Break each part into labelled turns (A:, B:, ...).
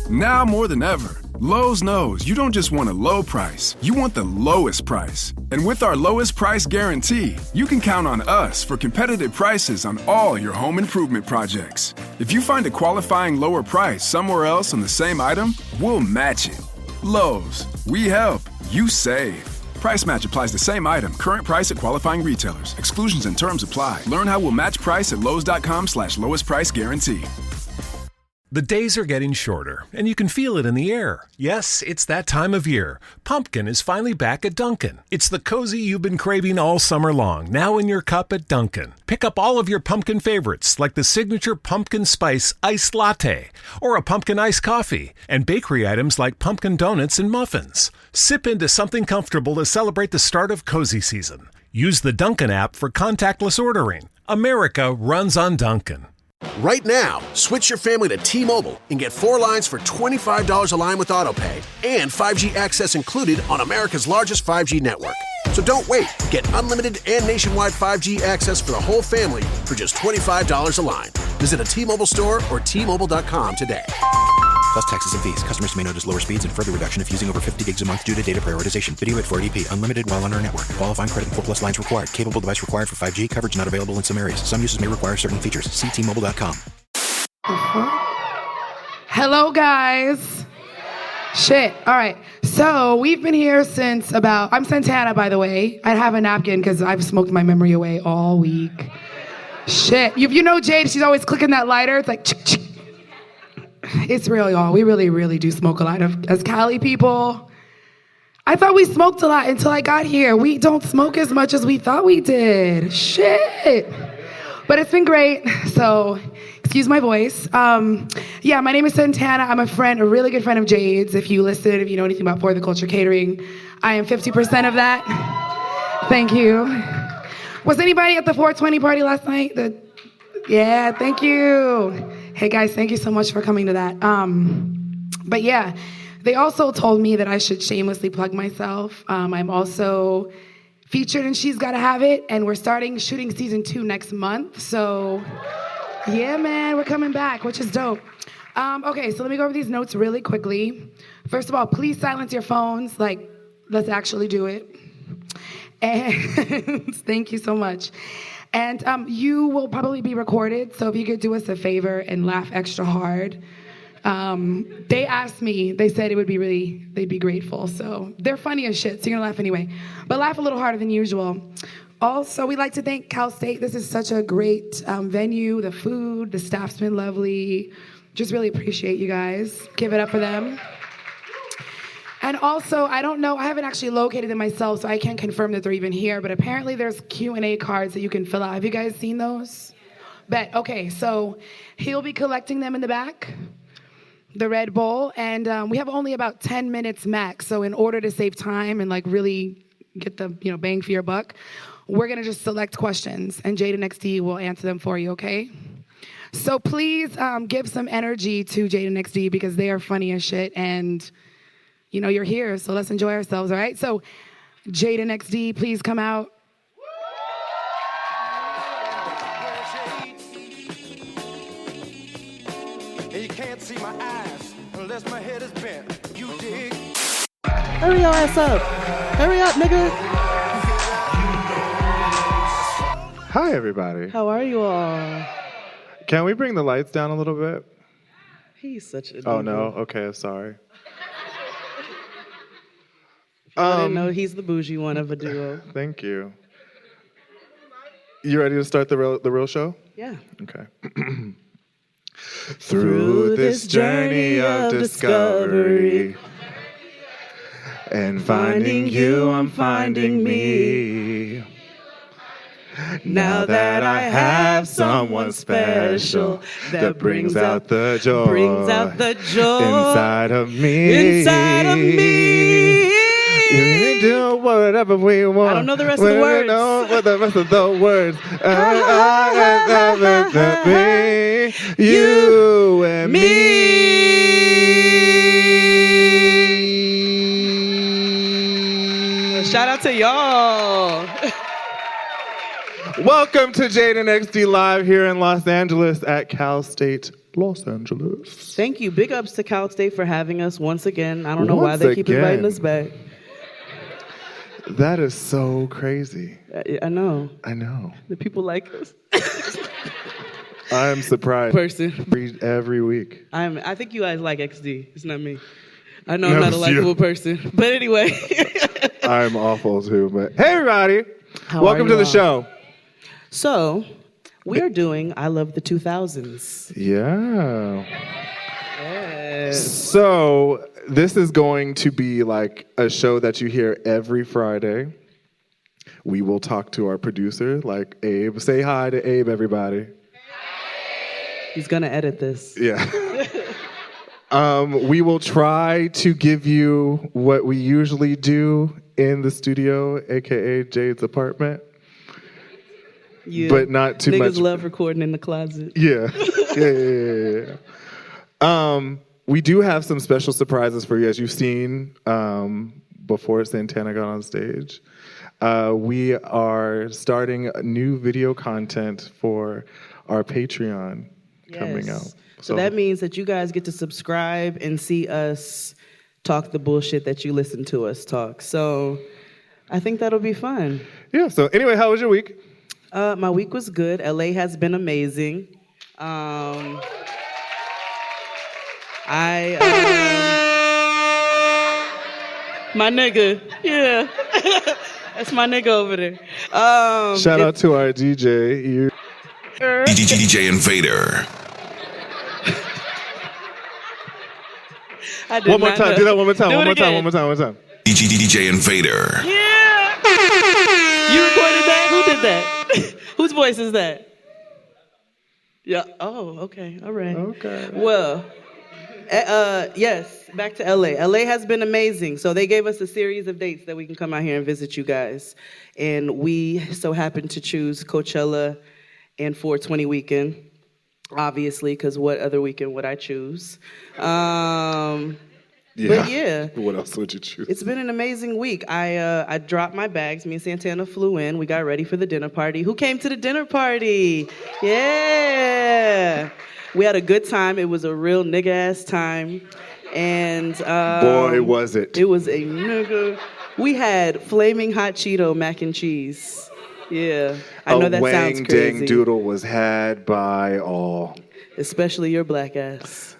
A: Now more than ever, Lowe's knows you don't just want a low price, you want the lowest price. And with our lowest price guarantee, you can count on us for competitive prices on all your home improvement projects. If you find a qualifying lower price somewhere else on the same item, we'll match it. Lowe's, we help, you save. Price match applies the same item, current price at qualifying retailers. Exclusions and terms apply. Learn how we'll match price at lowes.com/lowest price guarantee.
B: The days are getting shorter, and you can feel it in the air. Yes, it's that time of year. Pumpkin is finally back at Dunkin'. It's the cozy you've been craving all summer long, now in your cup at Dunkin'. Pick up all of your pumpkin favorites, like the signature pumpkin spice iced latte, or a pumpkin iced coffee, and bakery items like pumpkin donuts and muffins. Sip into something comfortable to celebrate the start of cozy season. Use the Dunkin' app for contactless ordering. America runs on Dunkin'.
C: Right now, switch your family to T-Mobile and get 4 lines for $25 a line with AutoPay and 5G access included on America's largest 5G network. So don't wait. Get unlimited and nationwide 5G access for the whole family for just $25 a line. Visit a T-Mobile store or T-Mobile.com today.
D: Plus taxes and fees. Customers may notice lower speeds and further reduction if using over 50 gigs a month due to data prioritization. Video at 480p. Unlimited while on our network. Qualifying credit and 4+ lines required. Capable device required for 5G. Coverage not available in some areas. Some uses may require certain features. See T-Mobile.com.
E: Hello, guys. Shit. All right. So we've been here since about... I'm Santana, by the way. I have a napkin because I've smoked my memory away all week. Shit. You know Jade, she's always clicking that lighter. It's like... Chick. It's real, y'all. We really, really do smoke a lot. As Cali people, I thought we smoked a lot until I got here. We don't smoke as much as we thought we did. Shit. But it's been great. So, excuse my voice. Yeah, my name is Santana. I'm a really good friend of Jade's. If you listen, if you know anything about For the Culture Catering, I am 50% of that. Thank you. Was anybody at the 420 party last night? Yeah, thank you. Hey guys, thank you so much for coming to that. But yeah, they also told me that I should shamelessly plug myself. I'm also featured in She's Gotta Have It, and we're starting shooting season 2 next month. So yeah, man, we're coming back, which is dope. Okay, so let me go over these notes really quickly. First of all, please silence your phones. Like, let's actually do it. And thank you so much. And you will probably be recorded, so if you could do us a favor and laugh extra hard. They asked me, they said they'd be grateful. So they're funny as shit, so you're gonna laugh anyway. But laugh a little harder than usual. Also, we'd like to thank Cal State. This is such a great venue. The food, the staff's been lovely. Just really appreciate you guys. Give it up for them. And also, I don't know, I haven't actually located them myself, so I can't confirm that they're even here, but apparently there's Q&A cards that you can fill out. Have you guys seen those? Bet. Okay, so he'll be collecting them in the back, the Red Bull, and we have only about 10 minutes max, so in order to save time and like really get the bang for your buck, we're gonna just select questions, and Jada XD will answer them for you, okay? So please give some energy to Jada XD because they are funny as shit, and you're here, so let's enjoy ourselves, all right? So, Jaden XD, please come out.
F: And you can't see my eyes unless my head is bent. You dig?
G: Hurry your ass up. Hurry up, nigga.
H: Hi, everybody.
G: How are you all?
H: Can we bring the lights down a little bit?
G: He's such a
H: Oh, no? Okay, sorry.
G: I didn't know he's the bougie one of a duo.
H: Thank you. You ready to start the real show?
G: Yeah.
H: Okay. Through this journey of discovery and finding you, I'm finding me. Now that I have someone special that brings out the joy inside of me. You can do whatever we want.
G: I don't know the rest of the words.
H: We know what the rest of the words. You and me.
G: Shout out to y'all.
H: Welcome to Jaden XD Live here in Los Angeles at Cal State Los Angeles.
G: Thank you. Big ups to Cal State for having us once again. I don't know why they keep inviting us back.
H: That is so crazy.
G: I know.
H: I know.
G: The people like us.
H: I am surprised. Every week.
G: I think you guys like XD. It's not me. I know I'm not a likable person. But anyway.
H: I'm awful too. But hey, everybody.
G: How
H: Welcome to the show.
G: So, we are doing I Love the 2000s.
H: Yeah.
G: Yes.
H: So, this is going to be like a show that you hear every Friday. We will talk to our producer, like Abe. Say hi to Abe, everybody.
G: He's going to edit this.
H: Yeah. We will try to give you what we usually do in the studio, a.k.a. Jade's apartment.
G: Yeah.
H: But not too much.
G: Niggas love recording in the closet.
H: Yeah. Yeah. We do have some special surprises for you, as you've seen before Santana got on stage. We are starting new video content for our Patreon coming out.
G: So that means that you guys get to subscribe and see us talk the bullshit that you listen to us talk. So I think that'll be fun.
H: Yeah, so anyway, how was your week?
G: My week was good. LA has been amazing. My nigga, yeah. That's my nigga over there.
H: Shout out to our DJ.
I: DJ Invader.
H: One more time. Do that one more time. One more time.
I: DJ Invader.
G: Yeah. You recorded that? Who did that? Whose voice is that? Yeah. Oh, okay. All right.
H: Okay.
G: Well, yes, back to LA. LA has been amazing. So they gave us a series of dates that we can come out here and visit you guys. And we so happened to choose Coachella and 420 weekend, obviously, because what other weekend would I choose? But yeah.
H: What else would you choose?
G: It's been an amazing week. I dropped my bags. Me and Santana flew in. We got ready for the dinner party. Who came to the dinner party? Yeah. We had a good time. It was a real nigga-ass time. And
H: boy, was it.
G: It was a nigga. We had flaming hot Cheeto mac and cheese. Yeah. I know that sounds crazy.
H: A wang dang doodle was had by all.
G: Especially your black ass.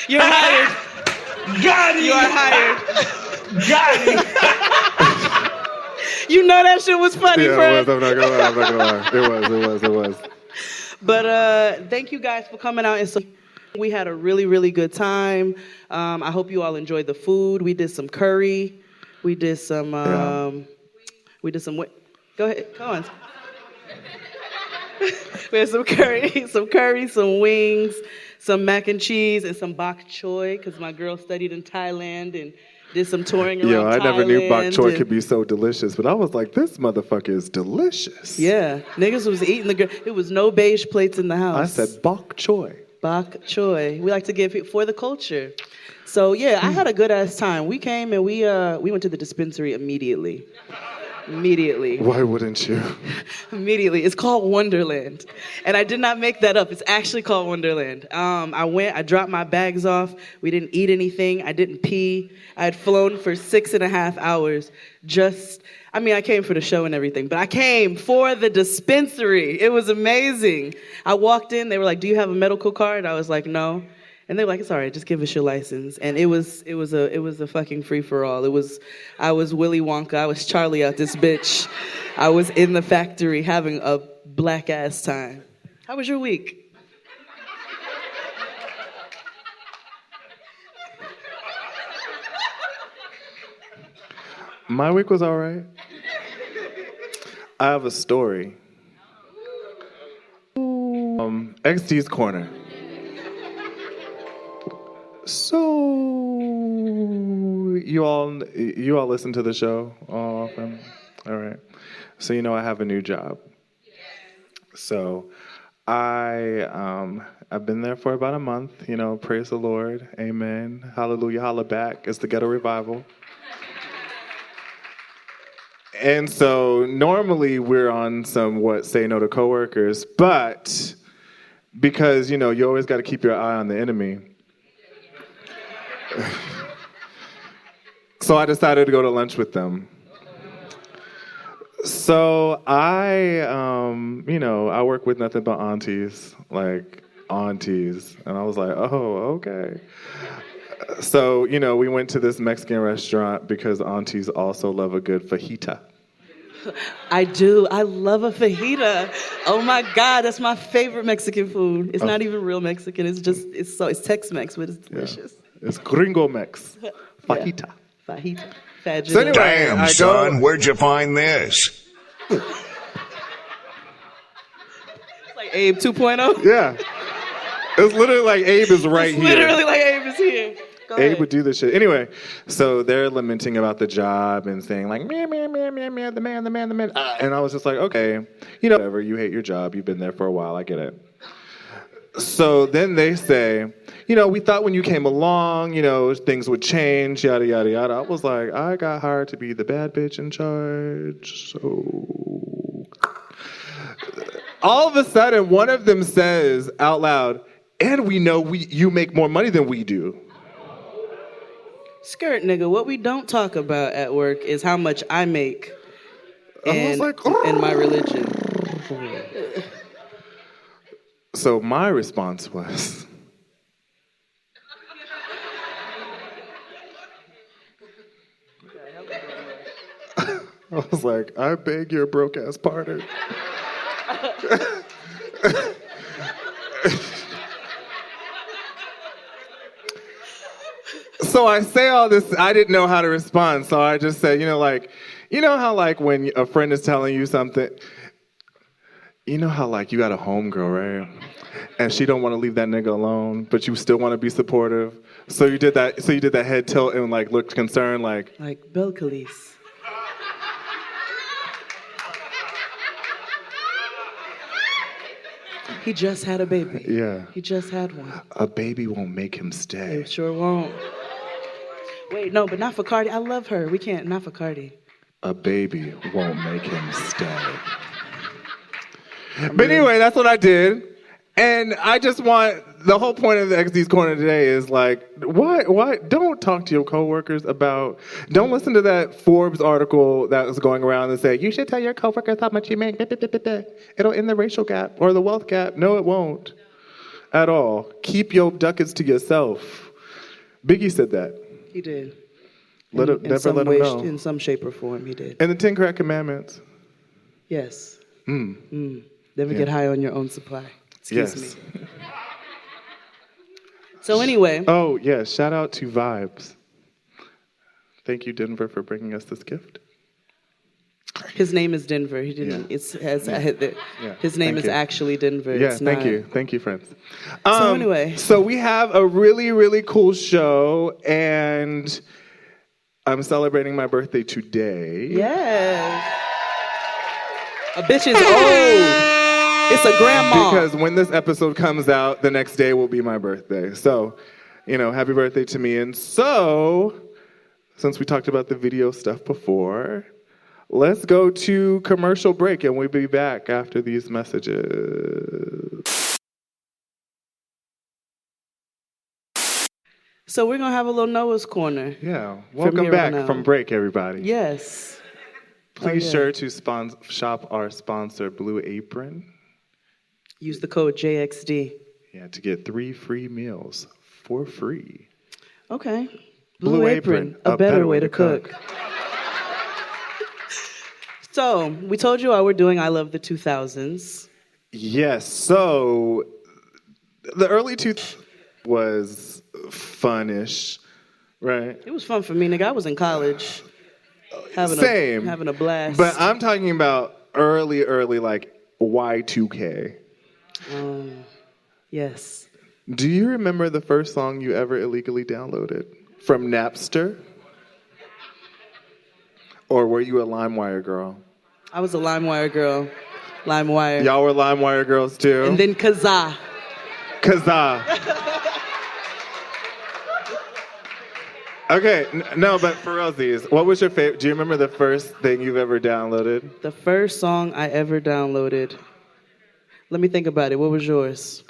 G: You're hired.
F: Got it.
G: You are hired.
F: Got it.
G: You know that shit was funny,
H: Yeah,
G: Fred.
H: it was. I'm not gonna lie. It was.
G: But thank you guys for coming out. And so we had a really, really good time. I hope you all enjoyed the food. We did some curry. We did some. Go ahead. Go on. We had some curry, some wings, some mac and cheese, and some bok choy, because my girl studied in Thailand and did some touring around Thailand.
H: I never knew bok choy could be so delicious, but I was like, this motherfucker is delicious.
G: Yeah, niggas was eating it was no beige plates in the house.
H: I said bok choy.
G: Bok choy. We like to give it for the culture. So yeah, I had a good ass time. We came and we went to the dispensary immediately.
H: Why wouldn't you?
G: Immediately. It's called Wonderland. And I did not make that up. It's actually called Wonderland. I dropped my bags off. We didn't eat anything. I didn't pee. I had flown for 6.5 hours. I came for the show and everything, but I came for the dispensary. It was amazing. I walked in. They were like, "Do you have a medical card?" I was like, "No." And they were like, "It's all right, just give us your license." And it was a fucking free-for-all. I was Willy Wonka. I was Charlie out this bitch. I was in the factory having a black-ass time. How was your week?
H: My week was all right. I have a story. XD's Corner. So you all listen to the show often? All right. So you know I have a new job. So I've been there for about a month, praise the Lord. Amen. Hallelujah, holla back. It's the Ghetto Revival. And so normally we're on some say no to coworkers, but because, you always got to keep your eye on the enemy. So I decided to go to lunch with them. So I work with nothing but aunties. And I was like, oh, okay. So, we went to this Mexican restaurant because aunties also love a good fajita.
G: I do. I love a fajita. Oh my God, that's my favorite Mexican food. It's not even real Mexican. It's Tex-Mex, but it's delicious.
H: Yeah. It's Gringo Mex. Fajita.
G: Yeah. Fajita. Fajita.
H: So anyway,
I: Damn, son, where'd you find this?
G: It's like Abe 2.0.
H: Yeah. It's literally like Abe is right here.
G: Literally like Abe is here.
H: Abe would do this shit. Anyway, so they're lamenting about the job and saying like, man, the man. And I was just like, okay, whatever, you hate your job. You've been there for a while. I get it. So then they say, we thought when you came along, things would change, yada, yada, yada. I was like, I got hired to be the bad bitch in charge. So all of a sudden, one of them says out loud, and we know you make more money than we do.
G: Skirt, nigga, what we don't talk about at work is how much I make in my religion.
H: So my response was, I was like, I beg your broke ass pardon. So I say all this, I didn't know how to respond, so I just said, how when a friend is telling you something, how you got a homegirl, right? And she don't want to leave that nigga alone, but you still want to be supportive. So you did that head tilt and looked concerned, like
G: Belcalis. He just had a baby.
H: Yeah.
G: He just had one.
H: A baby won't make him stay.
G: It sure won't. Wait, no, but not for Cardi. I love her. We can't, not for Cardi.
H: A baby won't make him stay. But anyway, that's what I did. And I just the whole point of the XD's Corner today is what? Don't talk to your coworkers don't listen to that Forbes article that was going around and say, you should tell your coworkers how much you make. It'll end the racial gap or the wealth gap. No, it won't. At all. Keep your ducats to yourself. Biggie said that.
G: He did.
H: Never let him know.
G: In some shape or form, he did.
H: And the 10 Crack Commandments.
G: Yes. Never get high on your own supply. Excuse me. So anyway.
H: Oh, yeah. Shout out to Vibes. Thank you, Denver, for bringing us this gift.
G: His name is Denver. He didn't.
H: Yeah.
G: His name is actually Denver.
H: Yeah, thank you. Thank you, friends.
G: So anyway.
H: So we have a really, really cool show, and I'm celebrating my birthday today.
G: Yes. A bitch is old. It's a grandma.
H: Because when this episode comes out, the next day will be my birthday. So, happy birthday to me. And so, since we talked about the video stuff before, let's go to commercial break, and we'll be back after these messages.
G: So we're going to have a little Noah's Corner.
H: Yeah. Welcome back from break, everybody.
G: Yes.
H: Please sure to shop our sponsor, Blue Apron.
G: Use the code JXD.
H: Yeah, to get 3 free meals for free.
G: Okay. Blue Apron, a better way to cook. So, we told you all we're doing I Love the 2000s.
H: Yes, so the early 2000s was fun-ish, right?
G: It was fun for me, nigga. I was in college. Having a blast.
H: But I'm talking about early, Y2K.
G: Yes.
H: Do you remember the first song you ever illegally downloaded? From Napster? Or were you a LimeWire girl?
G: I was a LimeWire girl. LimeWire.
H: Y'all were LimeWire girls too?
G: And then Kazaa.
H: Okay, no, but for realsies, what was your favorite? Do you remember the first thing you've ever downloaded?
G: The first song I ever downloaded. Let me think about it. What was yours?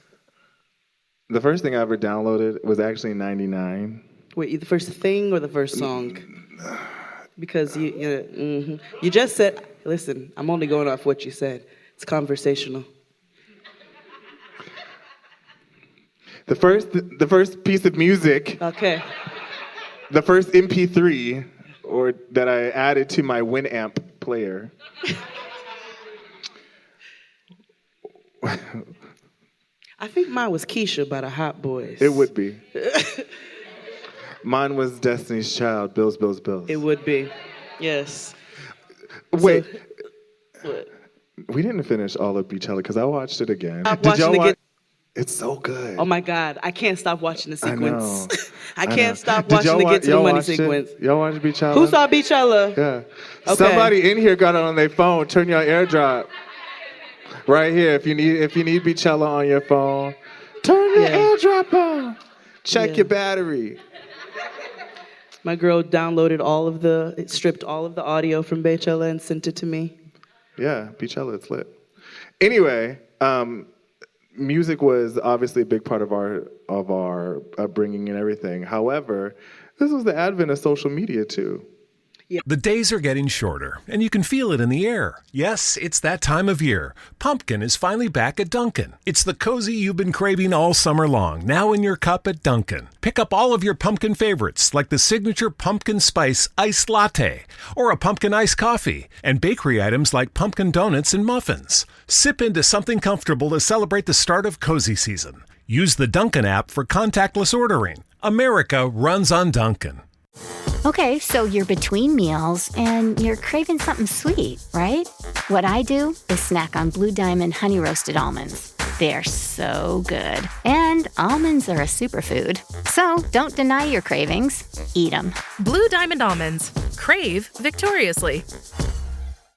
H: The first thing I ever downloaded was actually 99.
G: Wait, the first thing or the first song? Because you just said, listen, I'm only going off what you said. It's conversational.
H: The first piece of music.
G: Okay.
H: The first MP3 that I added to my Winamp player.
G: I think mine was Keisha by the Hot Boys.
H: It would be. Mine was Destiny's Child, Bills, Bills, Bills.
G: It would be. Yes.
H: Wait.
G: So, what?
H: We didn't finish all of Beachella because I watched it again.
G: Did y'all watch?
H: It's so good.
G: Oh my God. I can't stop watching the sequence.
H: I
G: can't stop watching to get to the money sequence.
H: Y'all watch Beachella?
G: Who saw Beachella?
H: Yeah.
G: Okay.
H: Somebody in here got it on their phone. Turn your AirDrop. Right here. If you need Beachella on your phone, turn your AirDrop on. Check your battery.
G: My girl downloaded stripped all of the audio from Beachella and sent it to me.
H: Yeah, Beachella, it's lit. Anyway, music was obviously a big part of our upbringing and everything. However, this was the advent of social media too.
B: The days are getting shorter, and you can feel it in the air. Yes, it's that time of year. Pumpkin is finally back at Dunkin'. It's the cozy you've been craving all summer long, now in your cup at Dunkin'. Pick up all of your pumpkin favorites, like the signature pumpkin spice iced latte, or a pumpkin iced coffee, and bakery items like pumpkin donuts and muffins. Sip into something comfortable to celebrate the start of cozy season. Use the Dunkin' app for contactless ordering. America runs on Dunkin'.
J: Okay, so you're between meals and you're craving something sweet, right? What I do is snack on Blue Diamond honey roasted almonds. They're so good. And almonds are a superfood. So don't deny your cravings. Eat them.
K: Blue Diamond almonds. Crave victoriously.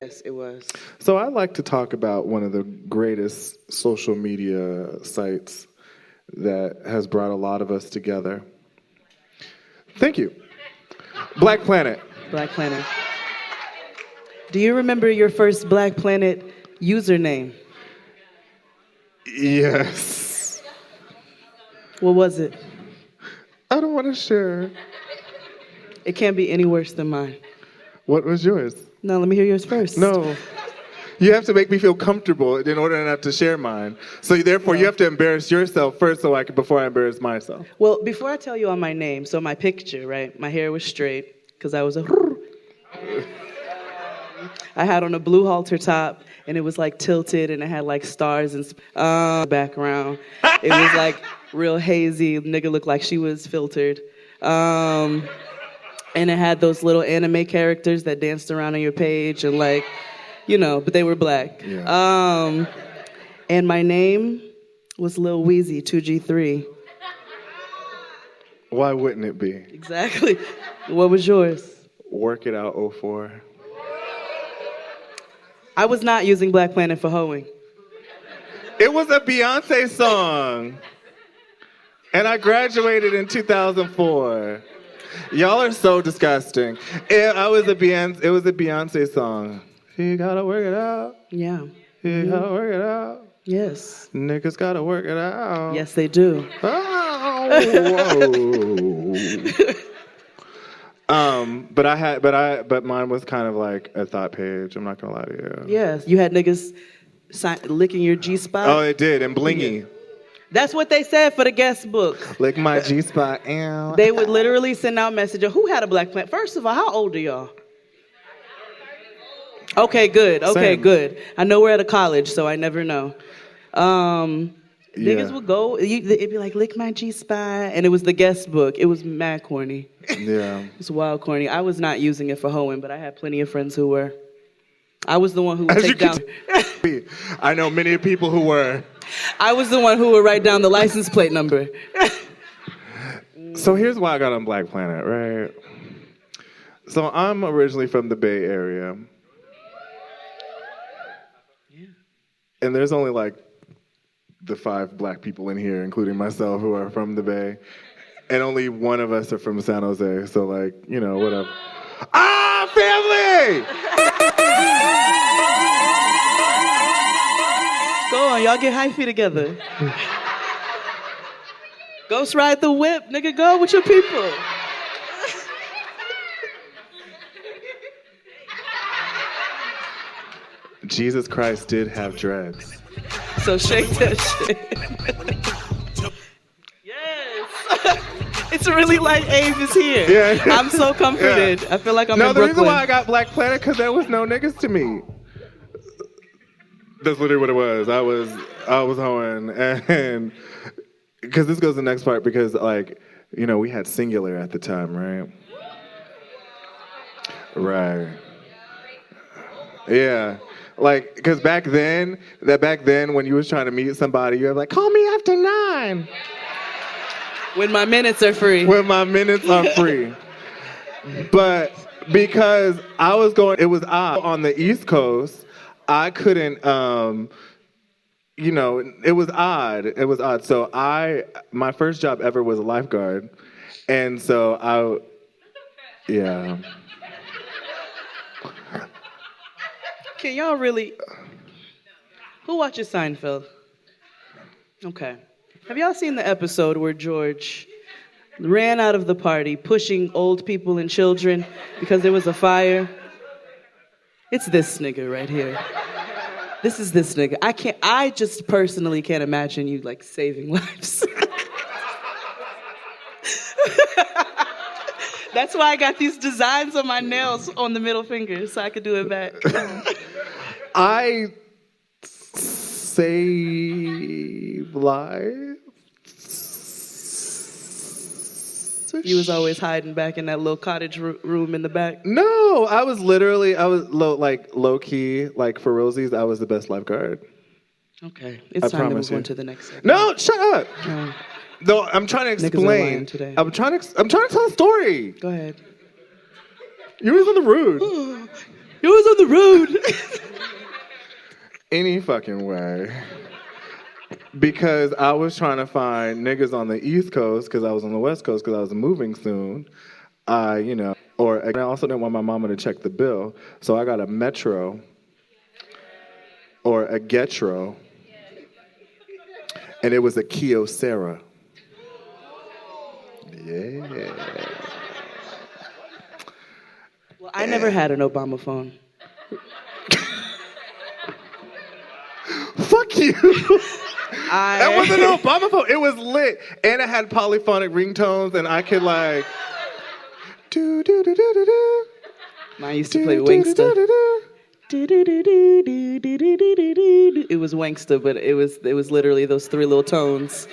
G: Yes, it was.
H: So I'd like to talk about one of the greatest social media sites that has brought a lot of us together. Thank you. Black Planet.
G: Black Planet. Do you remember your first Black Planet username?
H: Yes.
G: What was it?
H: I don't want to share.
G: It can't be any worse than mine.
H: What was yours?
G: No, let me hear yours first.
H: No. You have to make me feel comfortable in order not to share mine. So therefore, you have to embarrass yourself first before I embarrass myself.
G: Well, before I tell you on my name, so my picture, right? My hair was straight because I was I had on a blue halter top, and it was like tilted, and it had like stars and background. It was like real hazy. Nigga looked like she was filtered. And it had those little anime characters that danced around on your page, and like, but they were black.
H: Yeah.
G: And my name was Lil Weezy, 2G3.
H: Why wouldn't it be?
G: Exactly. What was yours?
H: Work It Out 04.
G: I was not using Black Planet for hoeing.
H: It was a Beyonce song. And I graduated in 2004. Y'all are so disgusting. It was a Beyonce song. You gotta work it out.
G: Yeah.
H: You gotta work it out.
G: Yes.
H: Niggas gotta work it out.
G: Yes, they do.
H: But mine was kind of like a thought page. I'm not gonna lie to you.
G: Yes, you had niggas licking your G-spot.
H: Oh, it did, and blingy.
G: That's what they said for the guest book.
H: Lick my G-spot. Ow.
G: They would literally send out messages. Who had a Black Planet? First of all, how old are y'all? Okay, good. Okay,
H: Same.
G: good. I know we're at a college, so I never know. Niggas would go, it'd be like, lick my G-spot, and it was the guest book. It was mad corny.
H: Yeah.
G: It was wild corny. I was not using it for hoeing, but I had plenty of friends who were. I was the one who would take down.
H: I know many people who were.
G: I was the one who would write down the license plate number.
H: So here's why I got on Black Planet, right? So I'm originally from the Bay Area.
G: Yeah.
H: And there's only like the 5 black people in here, including myself, who are from the Bay. And only one of us are from San Jose, so like, you know, whatever. Ah, family!
G: Go on, y'all get hyphy together. Ghost ride the whip, nigga, go with your people.
H: Jesus Christ did have dreads.
G: So shake that shit. Yes. It's really like Abe is here.
H: Yeah.
G: I'm so comforted. Yeah. I feel like I'm in
H: the
G: Brooklyn.
H: reason why I got Black Planet, because there was no niggas to meet. That's literally what it was. I was hoeing, and because this goes to the next part, because like, you know, we had Singular at the time, right? Right. Yeah. Like, because back then, when you was trying to meet somebody, you were like, call me after 9.
G: When my minutes are free.
H: When my minutes are free. But because I was going, it was odd. On the East Coast, I couldn't, you know, it was odd. It was odd. So my first job ever was a lifeguard. And so yeah.
G: Can y'all really... Who watches Seinfeld? Okay. Have y'all seen the episode where George ran out of the party pushing old people and children because there was a fire? It's this nigga right here. This is this nigga. I just personally can't imagine you like saving lives. That's why I got these designs on my nails on the middle finger so I could do it back.
H: I save lives.
G: You was always hiding back in that little cottage room in the back?
H: No, I was low key, like for Rosie's, I was the best lifeguard.
G: Okay, it's time to move on to the next segment.
H: No, shut up. No, I'm trying to explain. I'm trying to tell a story.
G: Go ahead.
H: You was on the road.
G: You was on the road.
H: Any fucking way. Because I was trying to find niggas on the East Coast because I was on the West Coast because I was moving soon. And I also didn't want my mama to check the bill. So I got a Metro or a Getro. And it was a Kyocera. Yeah.
G: Well, I never had an Obama phone.
H: Fuck you. That wasn't an Obama phone. It was lit. And it had polyphonic ringtones, and I could like do do do do do do.
G: Mine used to play Wangsta. It was Wangsta, but it was literally those three little tones.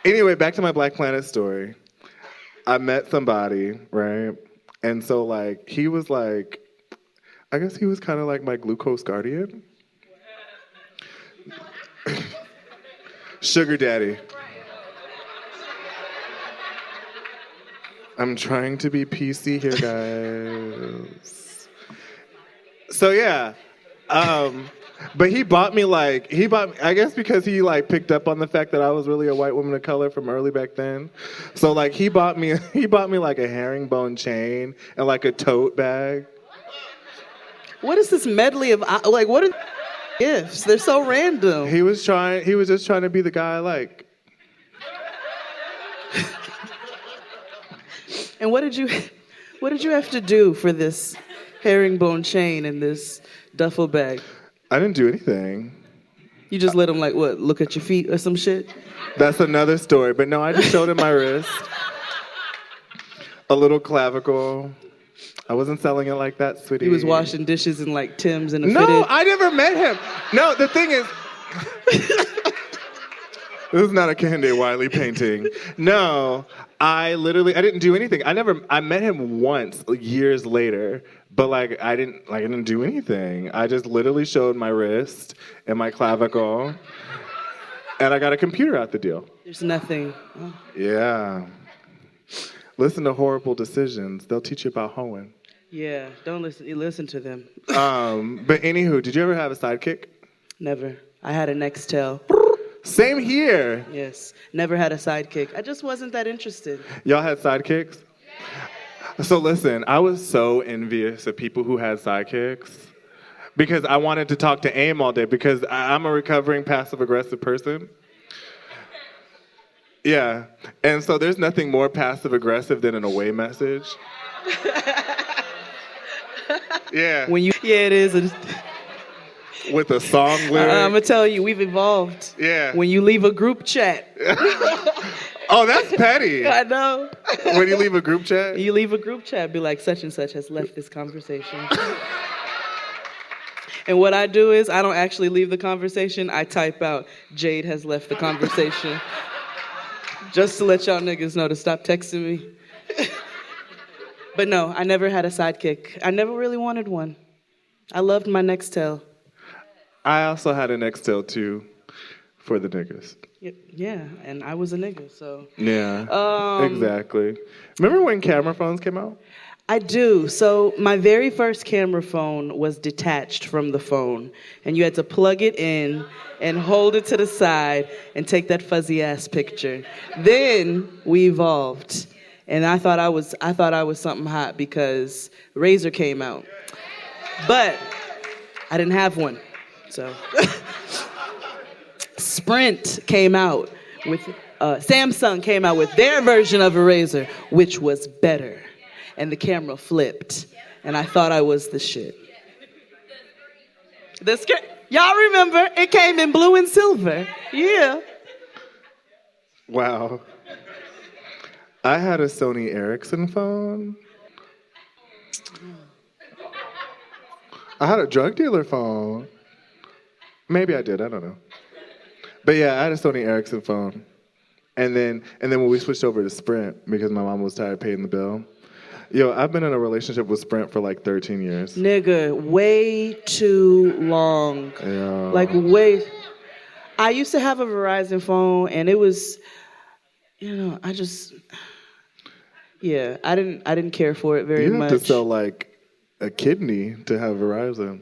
H: Anyway, back to my Black Planet story. I met somebody, right? And so, like, he was like, I guess he was kind of like my glucose guardian. Sugar daddy. I'm trying to be PC here, guys. So, yeah. But he bought me, I guess because he, like, picked up on the fact that I was really a white woman of color from early back then. So, like, he bought me, like, a herringbone chain and, like, a tote bag.
G: What is this medley of, like, what are gifts? They're so random.
H: He was just trying to be the guy I like.
G: And what did you have to do for this herringbone chain and this duffel bag?
H: I didn't do anything.
G: You just let him, like, what, look at your feet or some shit?
H: That's another story. But no, I just showed him my wrist. A little clavicle. I wasn't selling it like that, sweetie.
G: He was washing dishes in, like, Tim's and a
H: No,
G: fitted.
H: I never met him. No, the thing is... This is not a Kehinde Wiley painting. No, I didn't do anything. I met him once years later, but like I didn't do anything. I just literally showed my wrist and my clavicle, and I got a computer out the deal.
G: There's nothing. Oh.
H: Yeah. Listen to Horrible Decisions. They'll teach you about hoeing.
G: Yeah, don't listen. You listen to them.
H: But anywho, did you ever have a sidekick?
G: Never. I had a Nextel.
H: Same here.
G: Yes, never had a sidekick. I just wasn't that interested.
H: Y'all had sidekicks? So listen, I was so envious of people who had sidekicks because I wanted to talk to AIM all day because I'm a recovering passive-aggressive person. Yeah, and so there's nothing more passive-aggressive than an away message. Yeah.
G: Yeah, it is.
H: With a song lyric.
G: I'm gonna tell you, we've evolved.
H: Yeah.
G: When you leave a group chat.
H: Oh, that's petty.
G: I know.
H: When you leave a group chat?
G: You leave a group chat, be like, such and such has left this conversation. And what I do is, I don't actually leave the conversation. I type out, Jade has left the conversation. Just to let y'all niggas know to stop texting me. But no, I never had a sidekick. I never really wanted one. I loved my Nextel.
H: I also had an Nextel too, for the niggas.
G: Yeah, and I was a nigga, so.
H: Yeah, exactly. Remember when camera phones came out?
G: I do. So my very first camera phone was detached from the phone, and you had to plug it in and hold it to the side and take that fuzzy ass picture. Then we evolved, and I thought I was something hot because Razr came out, but I didn't have one. So Sprint came out with, Samsung came out with their version of a Razr, which was better. And the camera flipped. And I thought I was the shit. Y'all remember, it came in blue and silver. Yeah.
H: Wow. I had a Sony Ericsson phone. I had a drug dealer phone. Maybe I did, I don't know. But yeah, I had a Sony Ericsson phone. And then when we switched over to Sprint, because my mom was tired of paying the bill. Yo, I've been in a relationship with Sprint for like 13 years.
G: Nigga, way too long.
H: Yeah.
G: Like way. I used to have a Verizon phone and it was, I didn't care for it very much.
H: You have to sell like a kidney to have Verizon.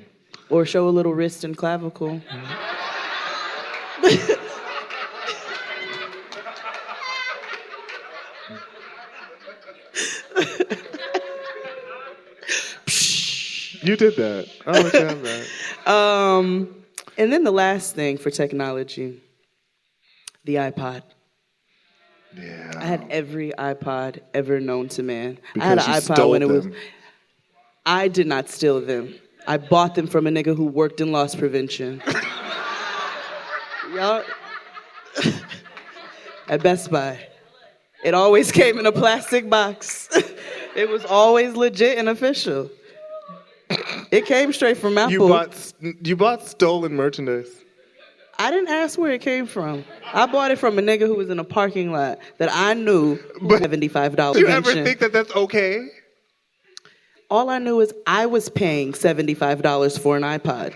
G: Or show a little wrist and clavicle.
H: You did that. I'll let you have that.
G: And then the last thing for technology, the iPod.
H: Yeah.
G: I had every iPod ever known to man.
H: Because
G: I had an
H: you
G: iPod
H: stole
G: when it was.
H: them.
G: I did not steal them. I bought them from a nigga who worked in loss prevention. Y'all, at Best Buy. It always came in a plastic box. It was always legit and official. It came straight from Apple.
H: You bought stolen merchandise.
G: I didn't ask where it came from. I bought it from a nigga who was in a parking lot that I knew was $75.
H: Do you ever think that that's okay?
G: All I knew is I was paying $75 for an iPod.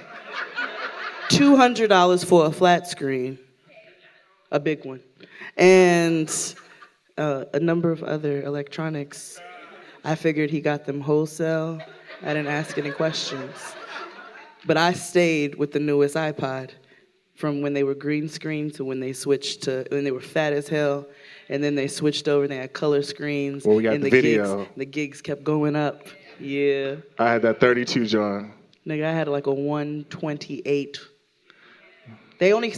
G: $200 for a flat screen. A big one. And a number of other electronics. I figured he got them wholesale. I didn't ask any questions. But I stayed with the newest iPod from when they were green screen to when they switched to when they were fat as hell. And then they switched over and they had color screens.
H: Well, we got
G: and
H: the video.
G: The gigs kept going up. Yeah.
H: I had that 32, John.
G: Nigga, I had like a 128. They only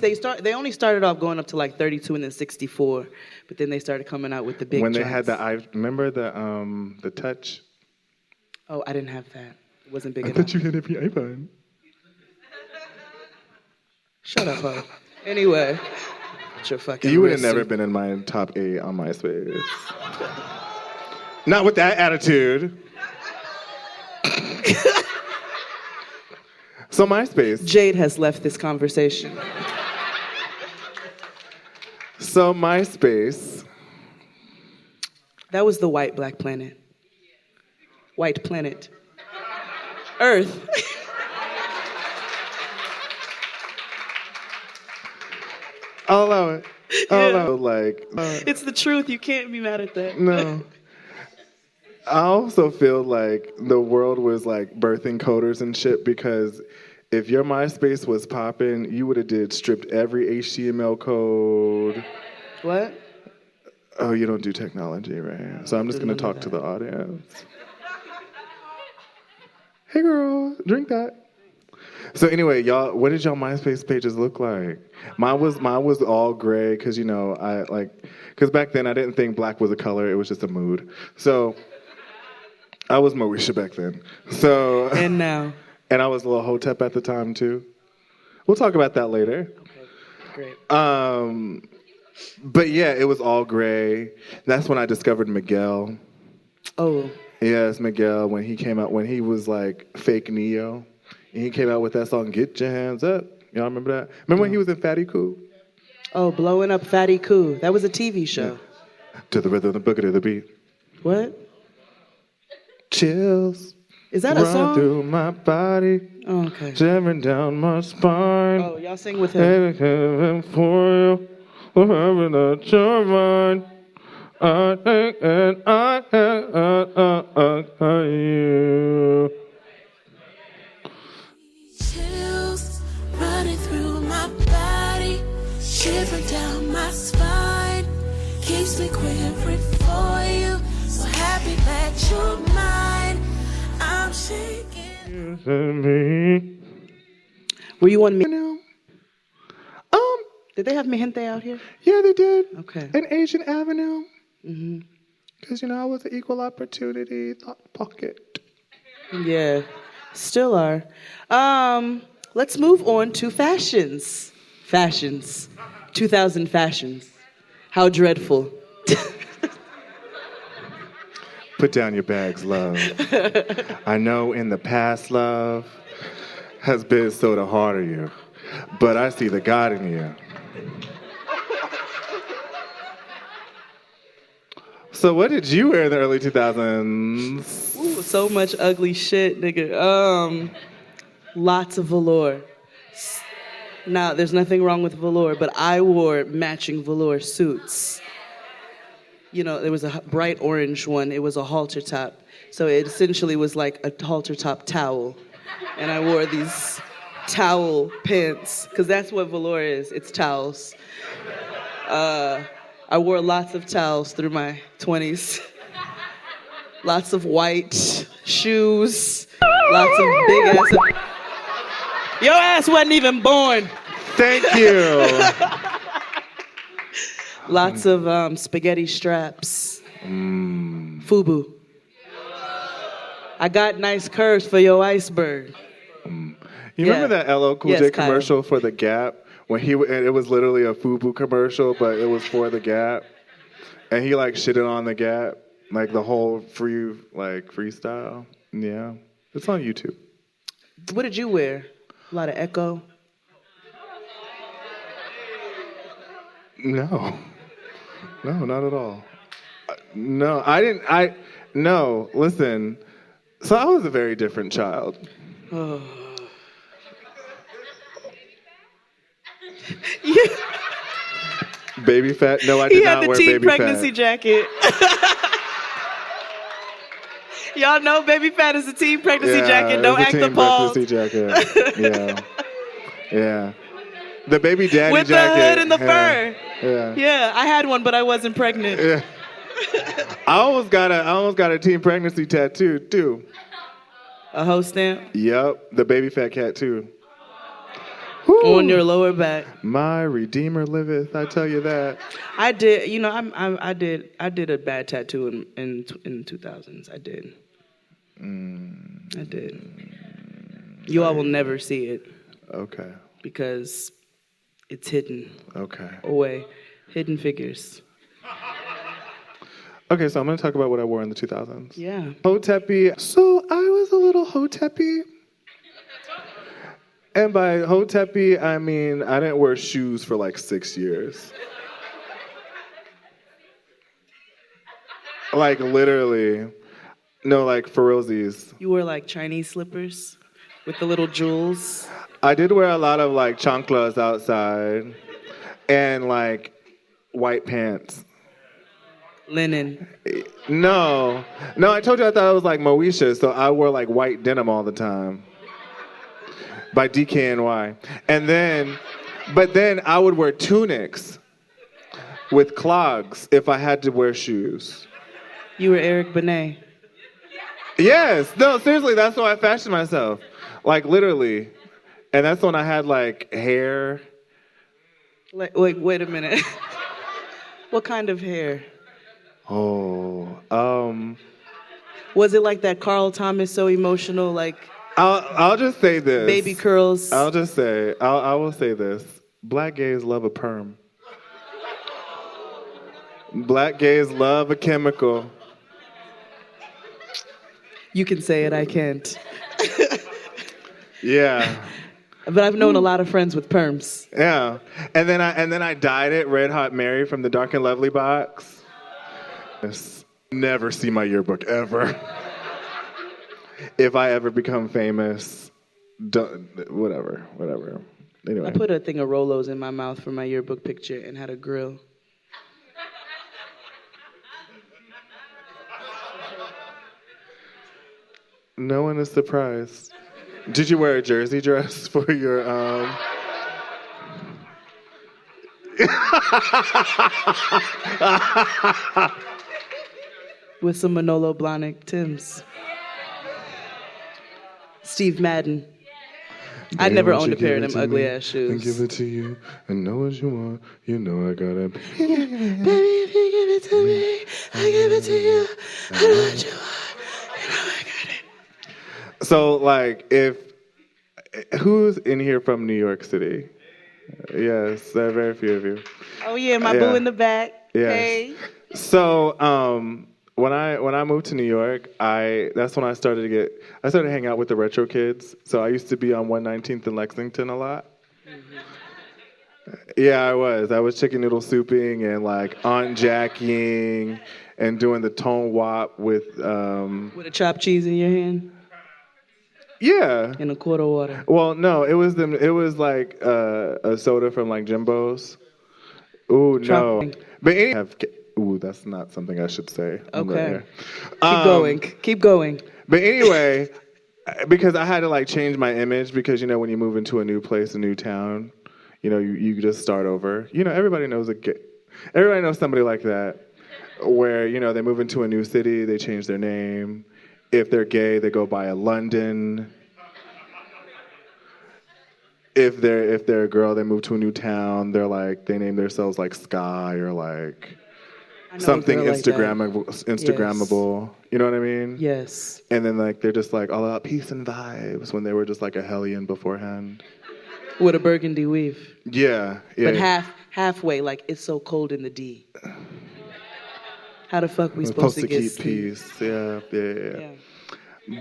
G: started off going up to like 32 and then 64, but then they started coming out with the big.
H: When they
G: drops.
H: had remember the touch?
G: Oh, I didn't have that. It wasn't big enough.
H: I thought you had every iPod.
G: Shut up, ho. Anyway, what's your fucking?
H: You would have never been in my top 8 on MySpace. Not with that attitude. So MySpace.
G: Jade has left this conversation.
H: So MySpace.
G: That was the white black planet. White planet. Earth.
H: I'll allow it. I'll allow it.
G: It's the truth. You can't be mad at that.
H: No. I also feel like the world was like birthing coders and shit because if your MySpace was popping, you would have stripped every HTML code.
G: What?
H: Oh, you don't do technology, right? So I'm just going to talk to the audience. Hey, girl, drink that. So anyway, y'all, what did y'all MySpace pages look like? Mine was all gray because, because back then I didn't think black was a color. It was just a mood. So I was Moesha back then. So
G: and now.
H: And I was a little hotep at the time, too. We'll talk about that later.
G: Okay, great.
H: But yeah, it was all gray. That's when I discovered Miguel.
G: Oh.
H: Yes, Miguel, when he came out, when he was like fake Neo. And he came out with that song, Get Your Hands Up. Y'all remember that? Remember when he was in Fatty Cool?
G: Oh, Blowing Up Fatty Cool. That was a TV show.
H: Yeah. To the rhythm, the boogie, to the beat.
G: What?
H: Chills.
G: Is that a song?
H: Run through my body.
G: Oh, okay.
H: Jamming down my spine.
G: Oh, y'all sing with him.
H: Hey, for you. We're having a turbine. I think and I you.
L: Chills running through my body, shivering down my spine, keeps me quivering for you. So happy that you're mine. I'm shaking.
G: Were you on me? Did they have Mi Gente out here?
H: Yeah, they did.
G: Okay.
H: And Asian Avenue.
G: Mm-hmm.
H: Because, I was an equal opportunity thought pocket.
G: Yeah, still are. Let's move on to fashions. Fashions. 2000 fashions. How dreadful.
H: Put down your bags, love. I know in the past, love has been so the heart of you, but I see the God in you. So what did you wear in the early 2000s?
G: Ooh, so much ugly shit, nigga. Lots of velour. Now, there's nothing wrong with velour, but I wore matching velour suits. There was a bright orange one. It was a halter top. So it essentially was like a halter top towel. And I wore these towel pants, because that's what velour is. It's towels. I wore lots of towels through my 20s. Lots of white shoes. Lots of big ass. Your ass wasn't even born.
H: Thank you.
G: Lots of spaghetti straps. FUBU. I got nice curves for your iceberg.
H: You remember that LL Cool J commercial for The Gap? When it was literally a FUBU commercial, but it was for The Gap. And he shitted on The Gap. Like the whole freestyle. Yeah. It's on YouTube.
G: What did you wear? A lot of Echo?
H: No. No, not at all. No, I didn't. No, listen. So I was a very different child.
G: Oh.
H: Baby fat? No, I did not wear baby fat. He had the teen
G: pregnancy jacket. Y'all know baby fat is a teen pregnancy jacket. Don't act appalled.
H: Pregnancy jacket. Yeah. Yeah. The baby daddy
G: with
H: jacket.
G: With the hood and the fur.
H: Yeah.
G: Yeah, I had one, but I wasn't pregnant.
H: Yeah. I almost got a teen pregnancy tattoo too.
G: A hoe stamp?
H: Yep. The baby fat cat too.
G: Woo. On your lower back.
H: My Redeemer liveth, I tell you that.
G: I did, I did a bad tattoo in the 2000s. I did. I did. You all will never see it.
H: Okay.
G: Because it's hidden.
H: Okay.
G: Away. Hidden figures.
H: Okay, so I'm going to talk about what I wore in the 2000s.
G: Yeah.
H: Hotepi. So I was a little Hotepi. And by Hotepi, I mean I didn't wear shoes for 6 years. Literally. No, for realsies.
G: You wore Chinese slippers with the little jewels?
H: I did wear a lot of chanclas outside and white pants.
G: Linen.
H: No, I told you I thought it was like Moesha, so I wore like white denim all the time. By DKNY. But then I would wear tunics with clogs if I had to wear shoes.
G: You were Eric Benet.
H: Yes, no, seriously, that's how I fashioned myself. Like literally. And that's when I had like hair.
G: Like, wait a minute. What kind of hair?
H: Was
G: it like that Carl Thomas So Emotional, like?
H: I'll just say this.
G: Baby curls.
H: I will say this. Black gays love a perm. Black gays love a chemical.
G: You can say it, I can't.
H: Yeah.
G: But I've known a lot of friends with perms.
H: Yeah. And then I dyed it Red Hot Mary from the Dark and Lovely box. Never see my yearbook ever. If I ever become famous, whatever. Anyway.
G: I put a thing of Rolos in my mouth for my yearbook picture and had a grill.
H: No one is surprised. Did you wear a jersey dress for your
G: with some Manolo Blahnik Timbs. Steve Madden. I never owned a pair of them ugly ass shoes.
H: And give it to you. And know what you want. You know I gotta.
L: Baby, if you give it to me, I give it to you. I know what you want. You know I got it.
H: So, like, who's in here from New York City? Yes, there are very few of you.
G: Oh yeah, my boo in the back.
H: Yes.
G: Hey.
H: So, when I moved to New York, that's when I started to hang out with the retro kids. So I used to be on 119th and Lexington a lot. Mm-hmm. Yeah, I was chicken noodle souping and like Aunt Jackieing and doing the tone wop with
G: a chopped cheese in your hand.
H: Yeah.
G: And a quart of water.
H: Well, no, it was like a soda from like Jimbo's. Ooh, no. But ooh, that's not something I should say.
G: Okay. Keep going.
H: But anyway, because I had to like change my image because, you know, when you move into a new place, a new town, you know, you just start over. You know, everybody knows somebody like that where, you know, they move into a new city, they change their name. If they're gay, they go by a London. If they're a girl, they move to a new town. They name themselves like Sky or like something Instagrammable. Yes. You know what I mean?
G: Yes.
H: And then like they're just like all about peace and vibes when they were just like a hellion beforehand.
G: With a burgundy weave.
H: Yeah.
G: But halfway, like it's so cold in the D. How the fuck we supposed to get
H: keep
G: sleep?
H: Peace? Yeah.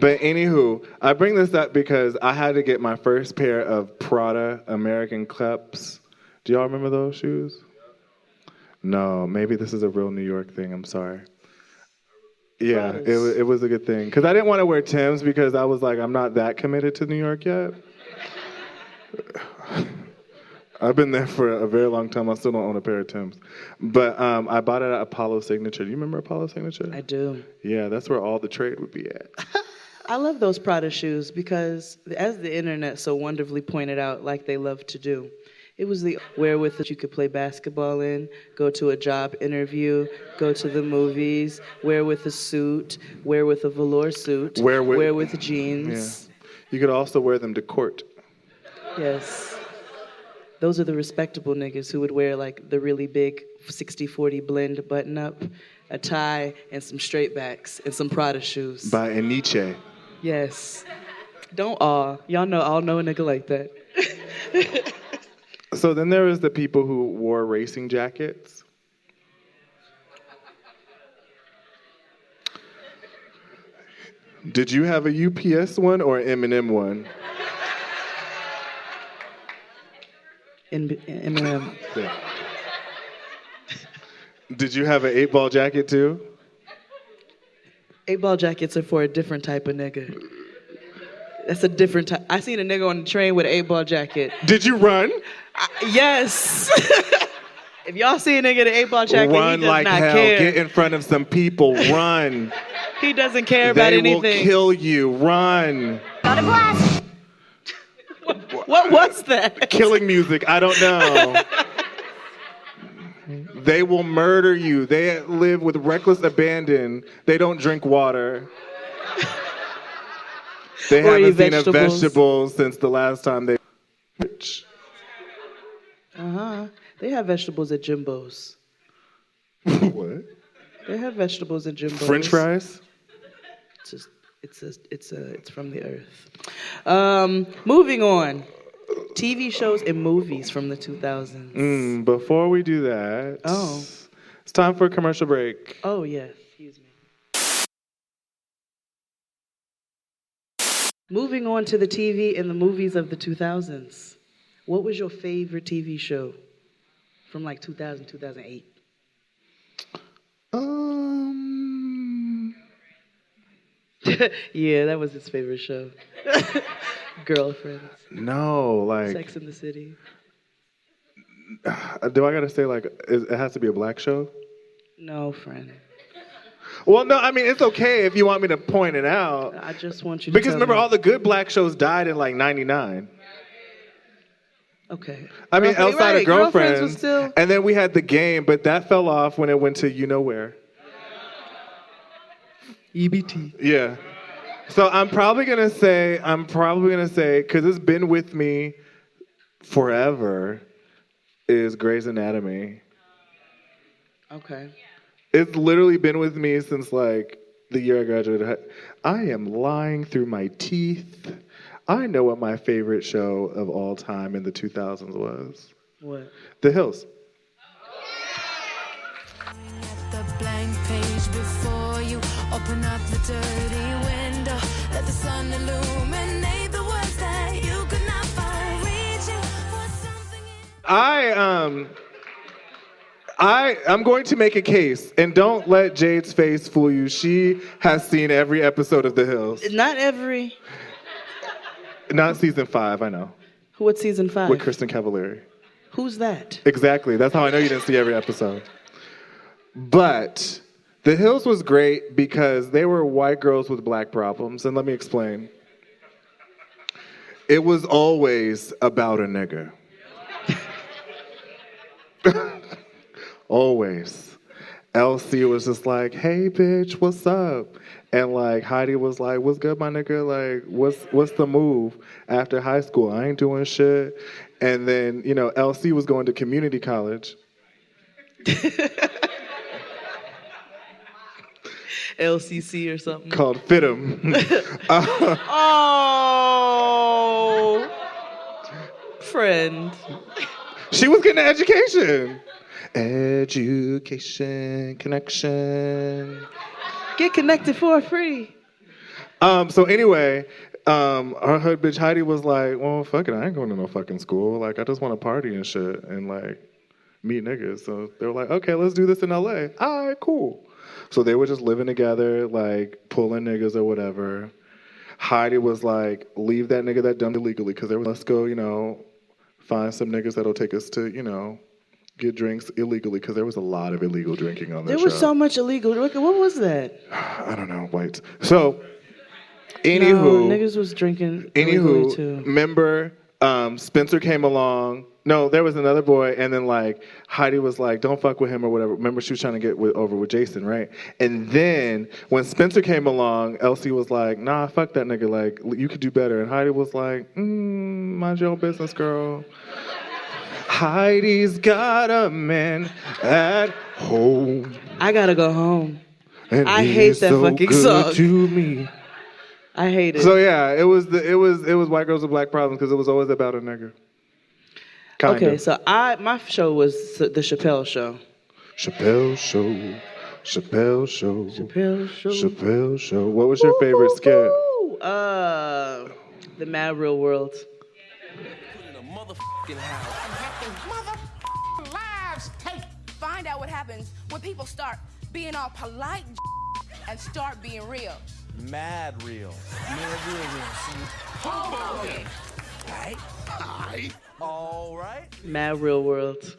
H: But anywho, I bring this up because I had to get my first pair of Prada American Kleps. Do y'all remember those shoes? No, maybe this is a real New York thing. I'm sorry. Yeah, it was a good thing. Because I didn't want to wear Timbs because I was like, I'm not that committed to New York yet. I've been there for a very long time. I still don't own a pair of Timbs. But I bought it at Apollo Signature. Do you remember Apollo Signature?
G: I do.
H: Yeah, that's where all the trade would be at.
G: I love those Prada shoes because, as the internet so wonderfully pointed out, like they love to do, it was the wherewith that you could play basketball in, go to a job interview, go to the movies, wear with a suit, wear with a velour suit, wear with jeans.
H: Yeah. You could also wear them to court.
G: Yes. Those are the respectable niggas who would wear like the really big 60-40 blend button up, a tie, and some straight backs, and some Prada shoes.
H: By Aniche.
G: Yes. Don't all know a nigga like that.
H: So then there was the people who wore racing jackets. Did you have a UPS one or an M&M one?
G: M&M.
H: Yeah. Did you have an 8-ball jacket too?
G: 8-ball jackets are for a different type of nigga. That's a different type. I seen a nigga on the train with an 8-ball jacket.
H: Did you run?
G: Yes. If y'all see a nigga in an 8-ball jacket,
H: run
G: he does
H: like
G: not
H: hell.
G: care.
H: Get in front of some people. Run.
G: He doesn't care about anything.
H: They will kill you. Run.
J: Got a blast.
G: What was that?
H: Killing music. I don't know. They will murder you. They live with reckless abandon. They don't drink water. They haven't seen a vegetable since the last time they...
G: They have vegetables at Jimbo's.
H: What?
G: They have vegetables at Jimbo's.
H: French fries?
G: It's from the earth. Moving on. TV shows and movies from the 2000s.
H: Before we do that, it's time for a commercial break.
G: Oh, yes. Excuse me. Moving on to the TV and the movies of the 2000s. What was your favorite TV show from like 2000, 2008? Yeah, that was his favorite show. Girlfriends.
H: No, like...
G: Sex in the City.
H: Do I gotta say, like, it has to be a black show?
G: No, friend.
H: Well, no, I mean, it's okay if you want me to point it out.
G: I just want you to
H: Because
G: tell
H: remember,
G: me.
H: all the good black shows died in, like, 99.
G: Okay.
H: I mean,
G: Okay,
H: outside
G: right.
H: of Girlfriends,
G: was still...
H: and then we had The Game, but that fell off when it went to You Know Where.
G: EBT.
H: Yeah. So I'm probably gonna say, because it's been with me forever, is Grey's Anatomy.
G: Okay.
H: It's literally been with me since like the year I graduated. I am lying through my teeth. I know what my favorite show of all time in the 2000s was.
G: What?
H: The Hills.
L: The blank page before you. Open up the dirty window. Let the sun illuminate the words that you could not find. Reaching for something.
H: I'm going to make a case, and don't let Jade's face fool you. She has seen every episode of The Hills.
G: Not every.
H: Not season 5, I know.
G: What's season 5?
H: With Kristen Cavallari.
G: Who's that?
H: Exactly. That's how I know you didn't see every episode. But The Hills was great because they were white girls with black problems. And let me explain. It was always about a nigga. Always. Elsie was just like, hey, bitch, what's up? And like Heidi was like, what's good, my nigga? Like, what's the move after high school? I ain't doing shit. And then, you know, Elsie was going to community college.
G: LCC or something.
H: Called FIT'em.
G: Oh, friend.
H: She was getting an education. Education, connection.
G: Get connected for free.
H: So anyway, our hood bitch Heidi was like, well, fuck it, I ain't going to no fucking school. Like, I just want to party and shit and like meet niggas. So they were like, okay, let's do this in LA. All right, cool. So they were just living together, like pulling niggas or whatever. Heidi was like, leave that nigga that done illegally, because they were, let's go, you know, find some niggas that'll take us to, you know, get drinks illegally, because there was a lot of illegal drinking on that show.
G: There was so much illegal drinking. What was that?
H: I don't know, whites. So, anywho.
G: No, niggas was drinking illegally too.
H: Remember, Spencer came along. No, there was another boy, and then like Heidi was like, don't fuck with him or whatever. Remember, she was trying to get over with Jason, right? And then when Spencer came along, Elsie was like, nah, fuck that nigga. Like, you could do better. And Heidi was like, mind your own business, girl. Heidi's got a man at home.
G: I gotta go home.
H: And
G: I hate that
H: so
G: fucking
H: good
G: song.
H: To me.
G: I hate it.
H: So yeah, it was white girls with black problems because it was always about a nigga. Kinda.
G: Okay, so my show was the Chappelle Show.
H: Chappelle Show. Chappelle Show.
G: Chappelle Show.
H: Chappelle Show. What was your favorite skit?
G: The Mad Real World.
M: Lives take. Find out what happens when people start being all polite and start being real.
F: Mad real. Mad real.
M: Hoboken.
F: Right? All right.
G: Mad Real World.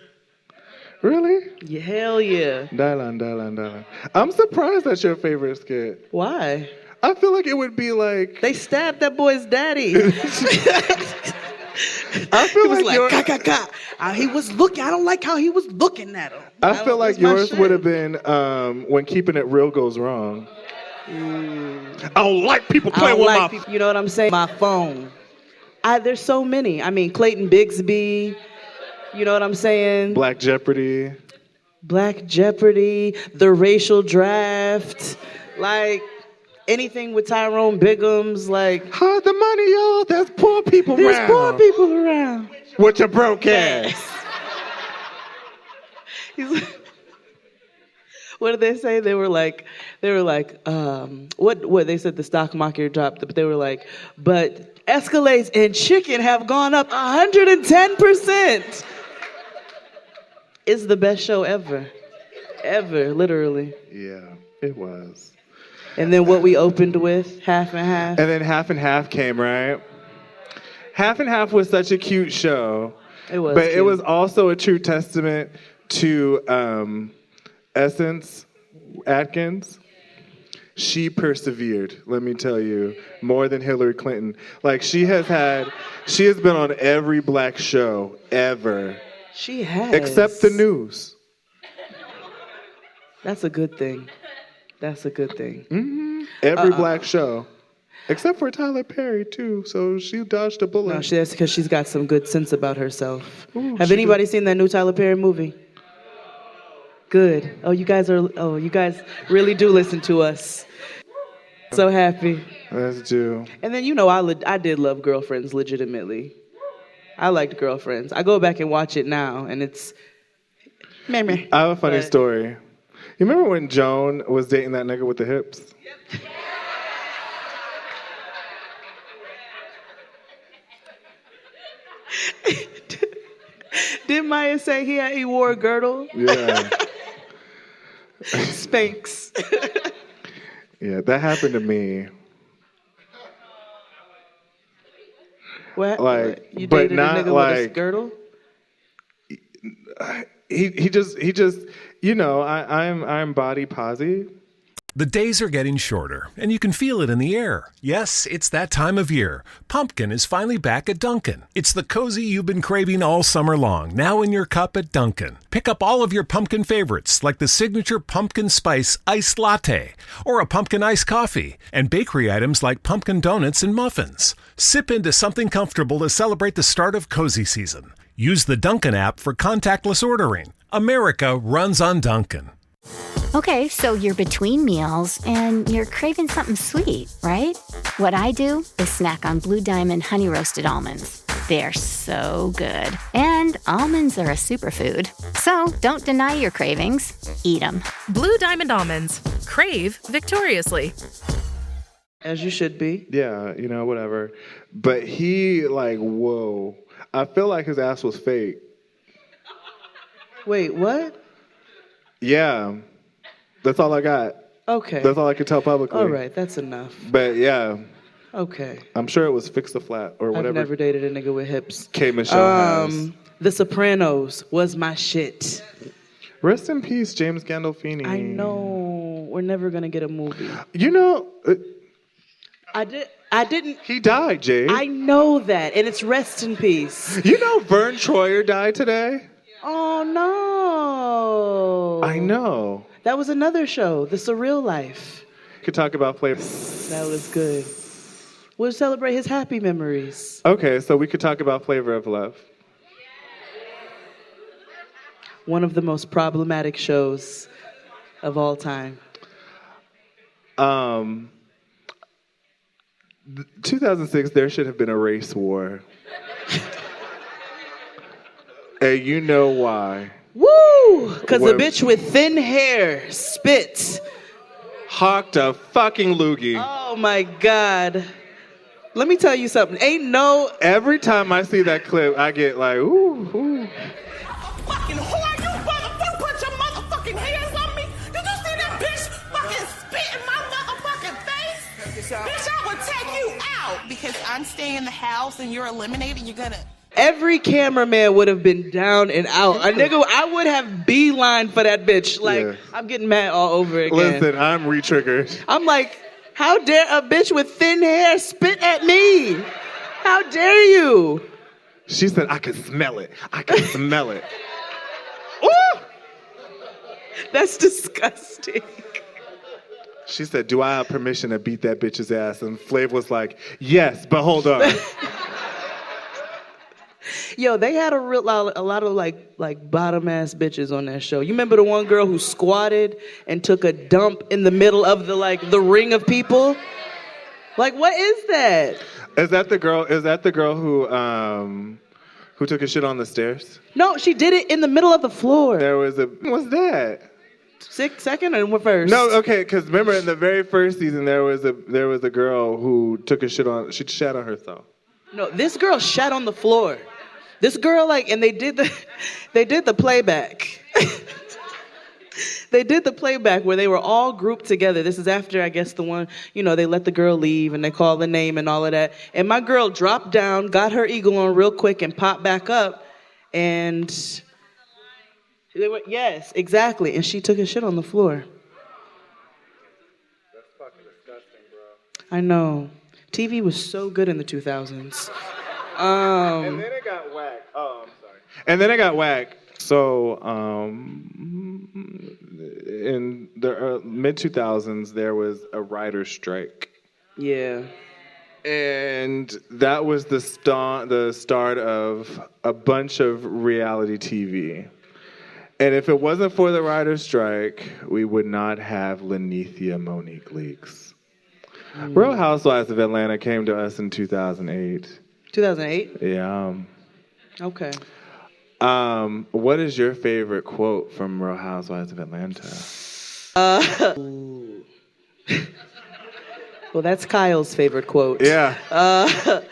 H: Really?
G: Yeah, hell yeah.
H: Dylan. I'm surprised that's your favorite skit.
G: Why?
H: I feel like it would be like...
G: They stabbed that boy's daddy.
H: I feel
G: He was
H: like your...
G: He was looking. I don't like how he was looking at him.
H: I feel like yours would have been when Keeping It Real goes wrong. I don't like people playing with my...
G: You know what I'm saying? My phone. There's so many. I mean, Clayton Bigsby. You know what I'm saying?
H: Black Jeopardy.
G: The Racial Draft. Like, anything with Tyrone Biggums. Like,
H: hide the money, y'all. There's poor people around.
G: There's poor people around.
H: With your broke ass.
G: He's like, what did they say? They were like, what they said the stock market dropped, but they were like, but Escalades and chicken have gone up 110%. It's the best show ever. Ever, literally.
H: Yeah, it was.
G: And then what we opened with, Half and Half.
H: And then Half and Half came, right? Half and Half was such a cute show.
G: It was.
H: But
G: cute.
H: it was also a true testament to Essence Atkins. She persevered, let me tell you, more than Hillary Clinton. Like, she has been on every black show ever.
G: She has.
H: Except the news.
G: That's a good thing.
H: Mm-hmm. Every black show. Except for Tyler Perry, too. So she dodged a bullet.
G: No, that's because she's got some good sense about herself. Have anybody seen that new Tyler Perry movie? Good. You guys really do listen to us. So happy.
H: Let's do.
G: And then, I did love Girlfriends legitimately. I liked Girlfriends. I go back and watch it now, and it's...
H: I have a funny story. You remember when Joan was dating that nigga with the hips? Yep.
G: Did Maya say he wore a girdle?
H: Yeah.
G: Spanx.
H: Yeah, that happened to me.
G: What?
H: Like,
G: you
H: but
G: dated
H: not
G: a nigga
H: like
G: with a girdle?
H: He just I'm body posy.
B: The days are getting shorter, and you can feel it in the air. Yes, it's that time of year. Pumpkin is finally back at Dunkin'. It's the cozy you've been craving all summer long, now in your cup at Dunkin'. Pick up all of your pumpkin favorites, like the signature pumpkin spice iced latte, or a pumpkin iced coffee, and bakery items like pumpkin donuts and muffins. Sip into something comfortable to celebrate the start of cozy season. Use the Dunkin' app for contactless ordering. America runs on Dunkin'.
J: Okay, so you're between meals and you're craving something sweet, right? What I do is snack on Blue Diamond Honey Roasted Almonds. They're so good. And almonds are a superfood. So don't deny your cravings. Eat them.
K: Blue Diamond Almonds. Crave victoriously.
G: As you should be.
H: Yeah, whatever. But he, whoa. I feel like his ass was fake.
G: Wait, what?
H: Yeah. That's all I got.
G: Okay.
H: That's all I could tell publicly.
G: All right, that's enough.
H: But yeah.
G: Okay.
H: I'm sure it was Fix the Flat or whatever.
G: I've never dated a nigga with hips.
H: K. Michelle has.
G: The Sopranos was my shit.
H: Rest in peace, James Gandolfini.
G: I know. We're never going to get a movie. I didn't.
H: He died, Jade.
G: I know that, and it's rest in peace.
H: Vern Troyer died today?
G: Oh, no.
H: I know.
G: That was another show, The Surreal Life.
H: Could talk about Flavor.
G: That was good. We'll celebrate his happy memories.
H: Okay, so we could talk about Flavor of Love.
G: One of the most problematic shows of all time.
H: 2006, there should have been a race war. And you know why.
G: Woo! Because the bitch with thin hair spits.
H: Hawked a fucking loogie.
G: Oh my God. Let me tell you something.
H: Every time I see that clip, I get like, ooh, ooh.
N: Fucking whore, you motherfucker, put your motherfucking hands on me. Did you see that bitch fucking spit in my motherfucking face? Bitch, I would take you out. Because I'm staying in the house and you're eliminated, you're gonna
G: Every cameraman would have been down and out. A nigga, I would have beeline for that bitch. Like,
H: Yeah.
G: I'm getting mad all over again.
H: Listen, I'm re-triggered.
G: I'm like, how dare a bitch with thin hair spit at me? How dare you?
H: She said, I can smell it. I can smell it.
G: Ooh! That's disgusting.
H: She said, do I have permission to beat that bitch's ass? And Flav was like, yes, but hold on.
G: Yo, they had a lot of like bottom ass bitches on that show. You remember the one girl who squatted and took a dump in the middle of the ring of people? Like, what is that?
H: Is that the girl who took a shit on the stairs?
G: No, she did it in the middle of the floor.
H: What's that?
G: Second or first?
H: No, okay, because remember in the very first season there was a girl who took a shit on. She shat on herself.
G: No, this girl shat on the floor. This girl, and they did the playback. They did the playback where they were all grouped together. This is after, I guess, the one, they let the girl leave and they call the name and all of that. And my girl dropped down, got her eagle on real quick and popped back up. And they were, yes, exactly. And she took a shit on the floor.
H: That's fucking disgusting, bro.
G: I know. TV was so good in the 2000s.
H: And then it got whacked. Oh, I'm sorry. And then it got whacked. So, in the mid-2000s, there was a writer's strike.
G: Yeah.
H: And that was the start of a bunch of reality TV. And if it wasn't for the writer's strike, we would not have Lenithia Monique Leakes. Real Housewives of Atlanta came to us in 2008.
G: 2008?
H: Yeah.
G: Okay.
H: What is your favorite quote from Real Housewives of Atlanta?
G: Well, that's Kyle's favorite quote.
H: Yeah.
G: I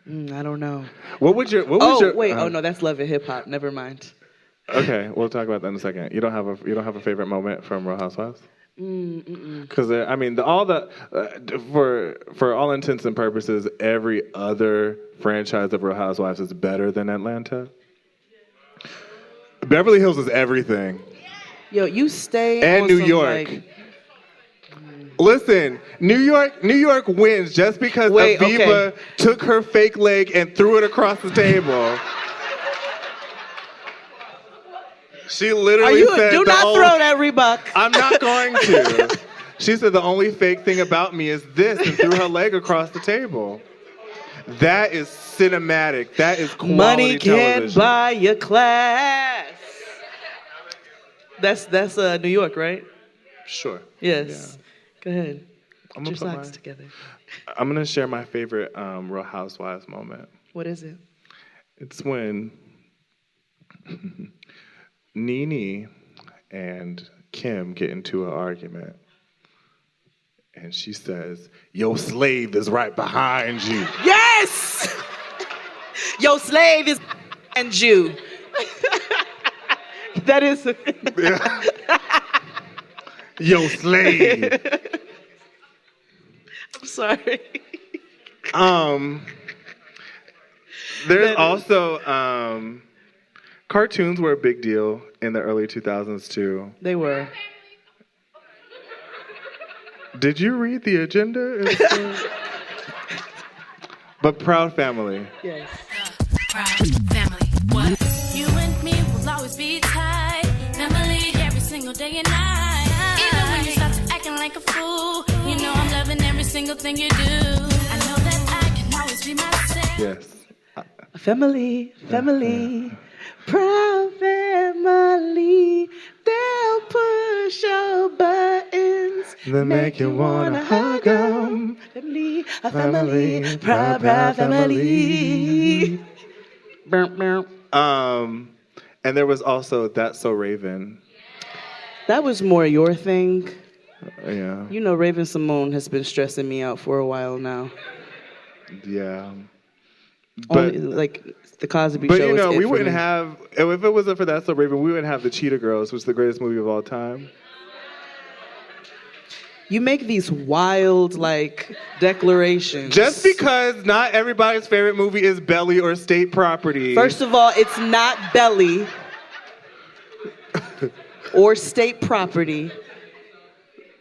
G: don't know.
H: What was your?
G: Wait. No, that's Love and Hip Hop. Never mind.
H: Okay, we'll talk about that in a second. You don't have a favorite moment from Real Housewives? Because for all intents and purposes, every other franchise of Real Housewives is better than Atlanta. Beverly Hills is everything.
G: Yo, you stay
H: and
G: on
H: New
G: some,
H: York. Listen, New York wins just because Aviva took her fake leg and threw it across the table. She literally said,
G: do not throw that Reebok.
H: I'm not going to. She said the only fake thing about me is this, and threw her leg across the table. That is cinematic. That is quality
G: Money
H: television.
G: can't buy your class. That's New York, right?
H: Sure.
G: Yes.
H: Yeah.
G: Go ahead.
H: I'm
G: Put your
H: gonna
G: socks together.
H: I'm gonna share my favorite Real Housewives moment.
G: What is it?
H: It's when Nene and Kim get into an argument, and she says, "Your slave is right behind you."
G: Yes! Your slave is behind you. That is.
H: Your slave.
G: I'm sorry.
H: There's also cartoons were a big deal in the early 2000s too.
G: They were.
H: Did you read the agenda? But Proud Family.
G: Yes.
L: Proud family. What? You and me will always be tight. Family every single day and night. Even when you start to acting like a fool, you know I'm loving every single thing you do. I know that I can always be myself.
H: Yes.
G: Family. Proud family. They'll push your buttons.
H: They make you wanna hug 'em.
G: Family, a family, proud family.
H: And there was also That's So Raven.
G: That was more your thing.
H: Yeah.
G: You know, Raven Simone has been stressing me out for a while now.
H: Yeah. But
G: Only, like the Cosby
H: But
G: Show.
H: you know,
G: is it
H: we
G: for
H: wouldn't
G: me.
H: have, if it wasn't for That's So Raven, we wouldn't have The Cheetah Girls, which is the greatest movie of all time.
G: You make these wild, like, declarations.
H: Just because not everybody's favorite movie is Belly or State Property.
G: First of all, it's not Belly or State Property.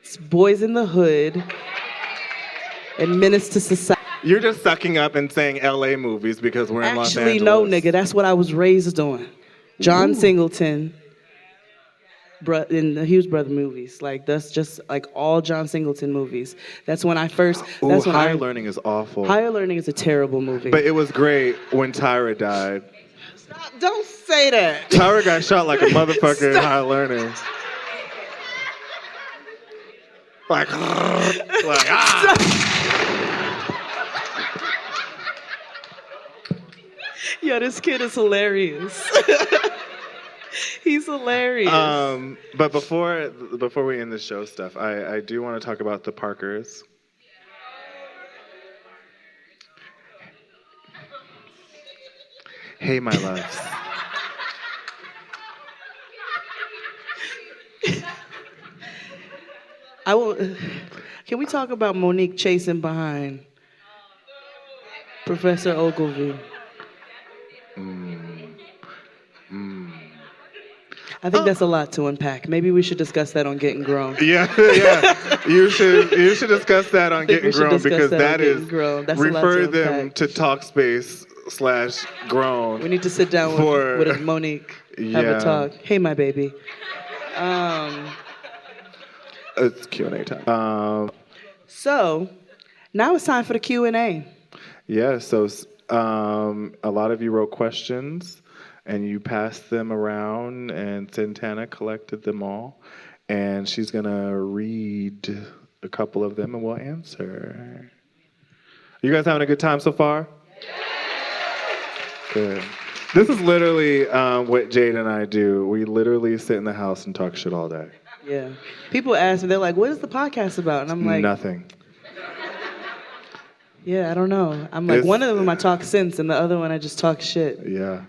G: It's Boys in the Hood and Menace to Society.
H: You're just sucking up and saying LA movies because we're in Los Angeles.
G: Actually, no, nigga. That's what I was raised on. John Singleton. In the Hughes Brother movies, like that's just like all John Singleton movies. That's when I first. That's when
H: Higher Learning is awful.
G: Higher Learning is a terrible movie.
H: But it was great when Tyra died.
G: Stop, don't say that.
H: Tyra got shot like a motherfucker in Higher Learning. Like ah.
G: Yo, this kid is hilarious. He's hilarious.
H: But before we end the show stuff, I do want to talk about the Parkers. Hey, my loves.
G: Can we talk about Monique chasing behind Professor Ogilvy? I think that's a lot to unpack. Maybe we should discuss that on Getting Grown.
H: Yeah. You should discuss that on Getting Grown because that is refer them to Talkspace/Grown.
G: We need to sit down with Monique, have a talk. Hey, my baby.
H: It's Q&A time.
G: So now it's time for the Q&A.
H: Yeah. So a lot of you wrote questions. And you passed them around, and Santana collected them all. And she's going to read a couple of them, and we'll answer. You guys having a good time so far? Good. This is literally what Jade and I do. We literally sit in the house and talk shit all day.
G: Yeah. People ask me, they're like, what is the podcast about? And I'm like...
H: Nothing.
G: Yeah, I don't know. I'm like, one of them I talk sense, and the other one I just talk shit.
H: Yeah.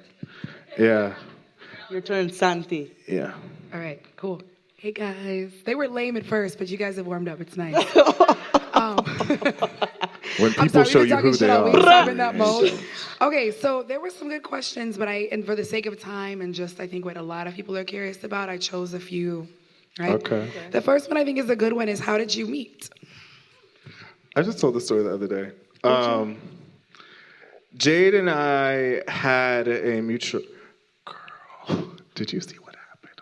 G: Your turn, Santi.
H: Yeah.
E: All right, cool. Hey, guys. They were lame at first, but you guys have warmed up. It's nice.
H: When people show you who they are.
E: I'm in that mode. Okay, so there were some good questions, but and for the sake of time and just I think what a lot of people are curious about, I chose a few, right?
H: Okay.
E: The first one I think is a good one is, how did you meet?
H: I just told the story the other day. Jade and I had a mutual... Girl, did you see what happened?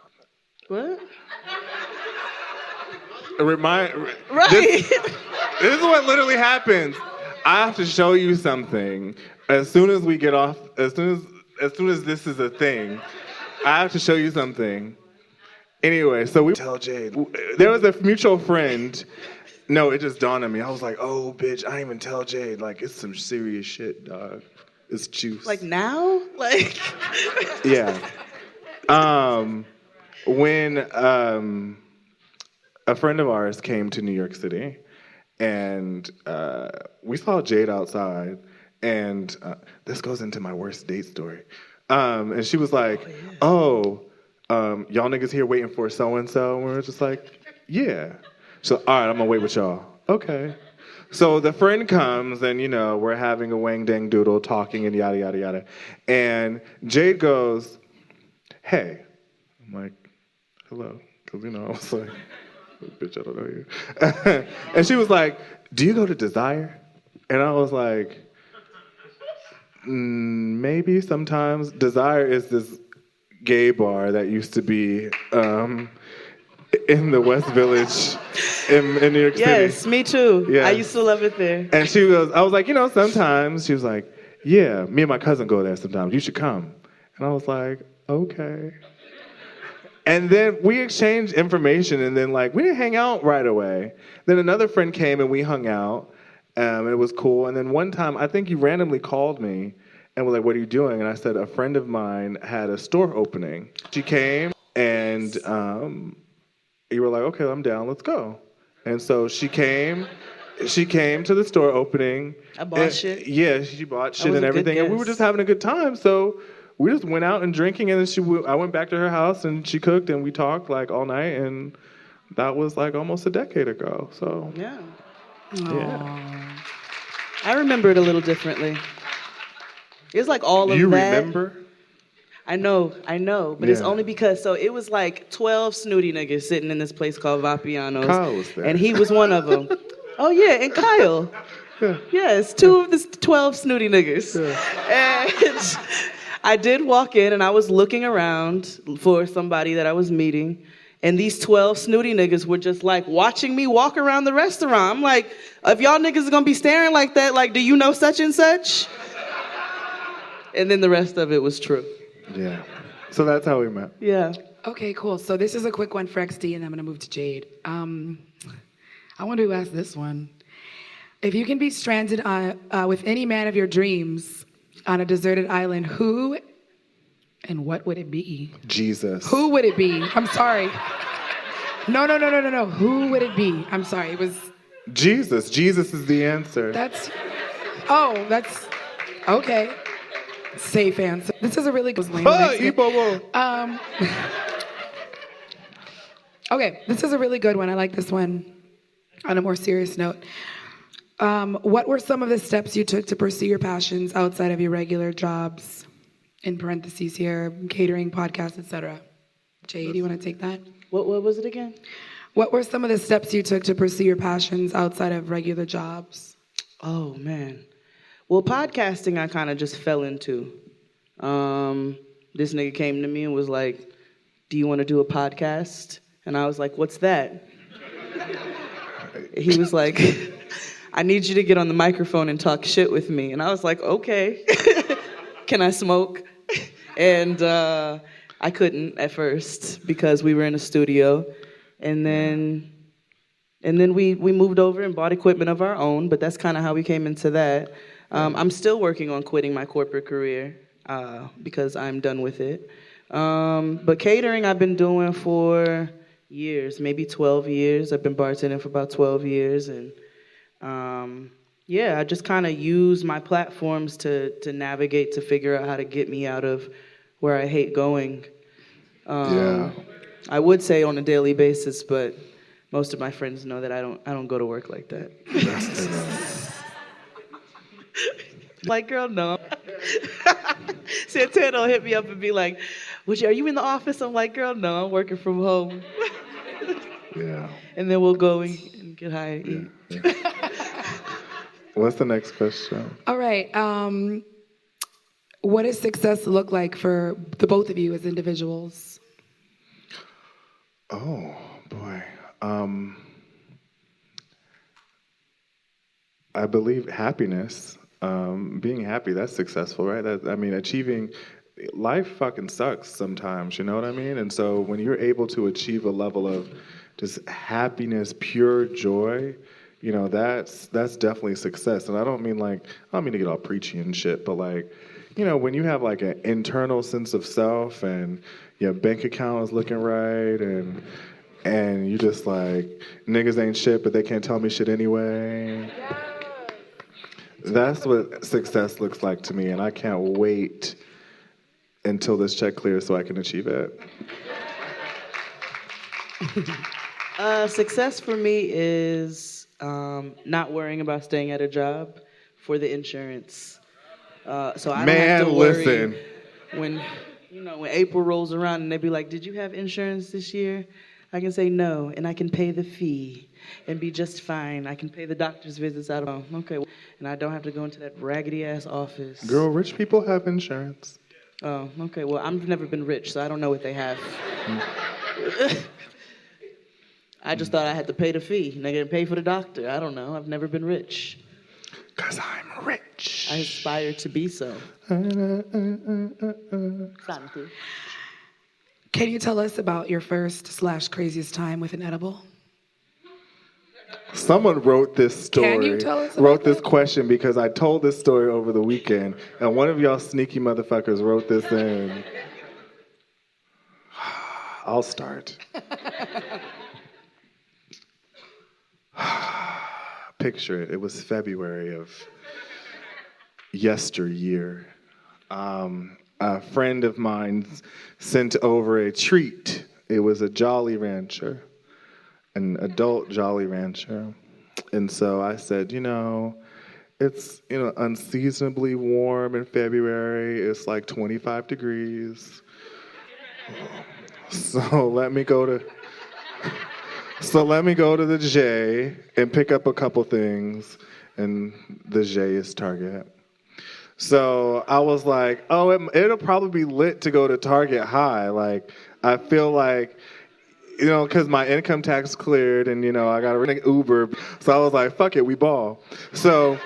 G: What?
H: Right. This is what literally happens. I have to show you something. As soon as we get off, as soon as this is a thing, I have to show you something. Anyway, so we tell Jade. There was a mutual friend. No, it just dawned on me. I was like, oh, bitch, I didn't even tell Jade. Like, it's some serious shit, dog. It's juice.
G: Like now? Like...
H: Yeah. When a friend of ours came to New York City, and we saw Jade outside, and this goes into my worst date story. And she was like, y'all niggas here waiting for so-and-so? And we were just like, yeah. So, all right, I'm going to wait with y'all. Okay. So the friend comes, and, we're having a wang-dang doodle, talking, and yada, yada, yada. And Jade goes, hey. I'm like, hello. Because, I was like, bitch, I don't know you. And she was like, do you go to Desire? And I was like, maybe sometimes. Desire is this gay bar that used to be in the West Village in New York City.
G: Yes, me too.
H: Yeah.
G: I used to love it there.
H: And I was like, sometimes. She was like, yeah, me and my cousin go there sometimes. You should come. And I was like, okay. And then we exchanged information, and then we didn't hang out right away. Then another friend came and we hung out, and it was cool. And then one time, I think you randomly called me and was like, what are you doing? And I said, a friend of mine had a store opening. She came, and you were like, okay, I'm down, let's go. And so she came to the store opening.
G: I bought shit?
H: Yeah, she bought shit and everything. And we were just having a good time, so we just went out and drinking, and then I went back to her house, and she cooked, and we talked all night, and that was like almost a decade ago. So
G: Yeah.
H: yeah.
G: I remember it a little differently. It's like all of
H: You
G: that.
H: remember?
G: I know, but it's
H: Yeah.
G: only because, so it was like 12 snooty niggas sitting in this place called Vapiano's.
H: Kyle was there.
G: And he was one of them. Oh yeah, and Kyle. Yes, 2 of the 12 snooty niggas. And I did walk in and I was looking around for somebody that I was meeting. And these 12 snooty niggas were just like watching me walk around the restaurant. I'm like, if y'all niggas are gonna be staring like that, like, do you know such and such? And then the rest of it was true.
H: Yeah. So that's how we met.
G: Yeah.
E: Okay, cool. So this is a quick one for XD, and then I'm going to move to Jade. I wonder who asked this one. If you can be stranded with any man of your dreams on a deserted island, who and what would it be?
H: Jesus.
E: Who would it be? I'm sorry. No. Who would it be? I'm sorry. It was...
H: Jesus. Jesus is the answer.
E: That's... Okay. Safe answer. This is a really good one. Okay, this is a really good one. I like this one. On a more serious note, what were some of the steps you took to pursue your passions outside of your regular jobs? In parentheses here, catering, podcasts, etc. Jay, do you want to take that?
G: What was it again?
E: What were some of the steps you took to pursue your passions outside of regular jobs?
G: Oh, man. Well, podcasting I kind of just fell into. This nigga came to me and was like, do you want to do a podcast? And I was like, what's that? He was like, I need you to get on the microphone and talk shit with me. And I was like, okay. Can I smoke? And I couldn't at first because we were in a studio. And then we moved over and bought equipment of our own, but that's kind of how we came into that. I'm still working on quitting my corporate career because I'm done with it. But catering I've been doing for years, maybe 12 years. I've been bartending for about 12 years. And I just kind of use my platforms to navigate, to figure out how to get me out of where I hate going. I would say on a daily basis, but most of my friends know that I don't go to work like that. Like, girl, no. Santana will hit me up and be like, are you in the office? I'm like, girl, no, I'm working from home.
H: Yeah.
G: And then we'll go and get high and eat.
H: What's the next question?
E: All right. What does success look like for the both of you as individuals?
H: Oh, boy. I believe happiness. Being happy, that's successful, right? Achieving... Life fucking sucks sometimes, you know what I mean? And so when you're able to achieve a level of just happiness, pure joy, you know, that's definitely success. And I don't mean to get all preachy and shit, but like, you know, when you have like an internal sense of self and your bank account is looking right and you just like, niggas ain't shit, but they can't tell me shit anyway. Yeah. That's what success looks like to me, and I can't wait until this check clears so I can achieve it.
G: Success for me is not worrying about staying at a job for the insurance. So I don't have to worry when April rolls around and they be like, did you have insurance this year? I can say no, and I can pay the fee and be just fine. I can pay the doctor's visits out of okay, and I don't have to go into that raggedy-ass office.
H: Girl, rich people have insurance.
G: Oh, okay. Well, I've never been rich, so I don't know what they have. I just thought I had to pay the fee, and I got to pay for the doctor. I don't know. I've never been rich.
H: 'Cause I'm rich.
G: I aspire to be so.
E: Can you tell us about your first/craziest time with an edible?
H: Someone wrote this story.
E: Can you tell us
H: wrote this question because I told this story over the weekend, and one of y'all sneaky motherfuckers wrote this in. I'll start. Picture it. It was February of yesteryear. A friend of mine sent over a treat. It was a Jolly Rancher. an adult Jolly Rancher. And so I said, it's, unseasonably warm in February. It's like 25 degrees. So let me go to the J and pick up a couple things, and the J is Target. So I was like, it'll probably be lit to go to Target High. Like, I feel like, because my income tax cleared, and I got an Uber, so I was like, fuck it, we ball. So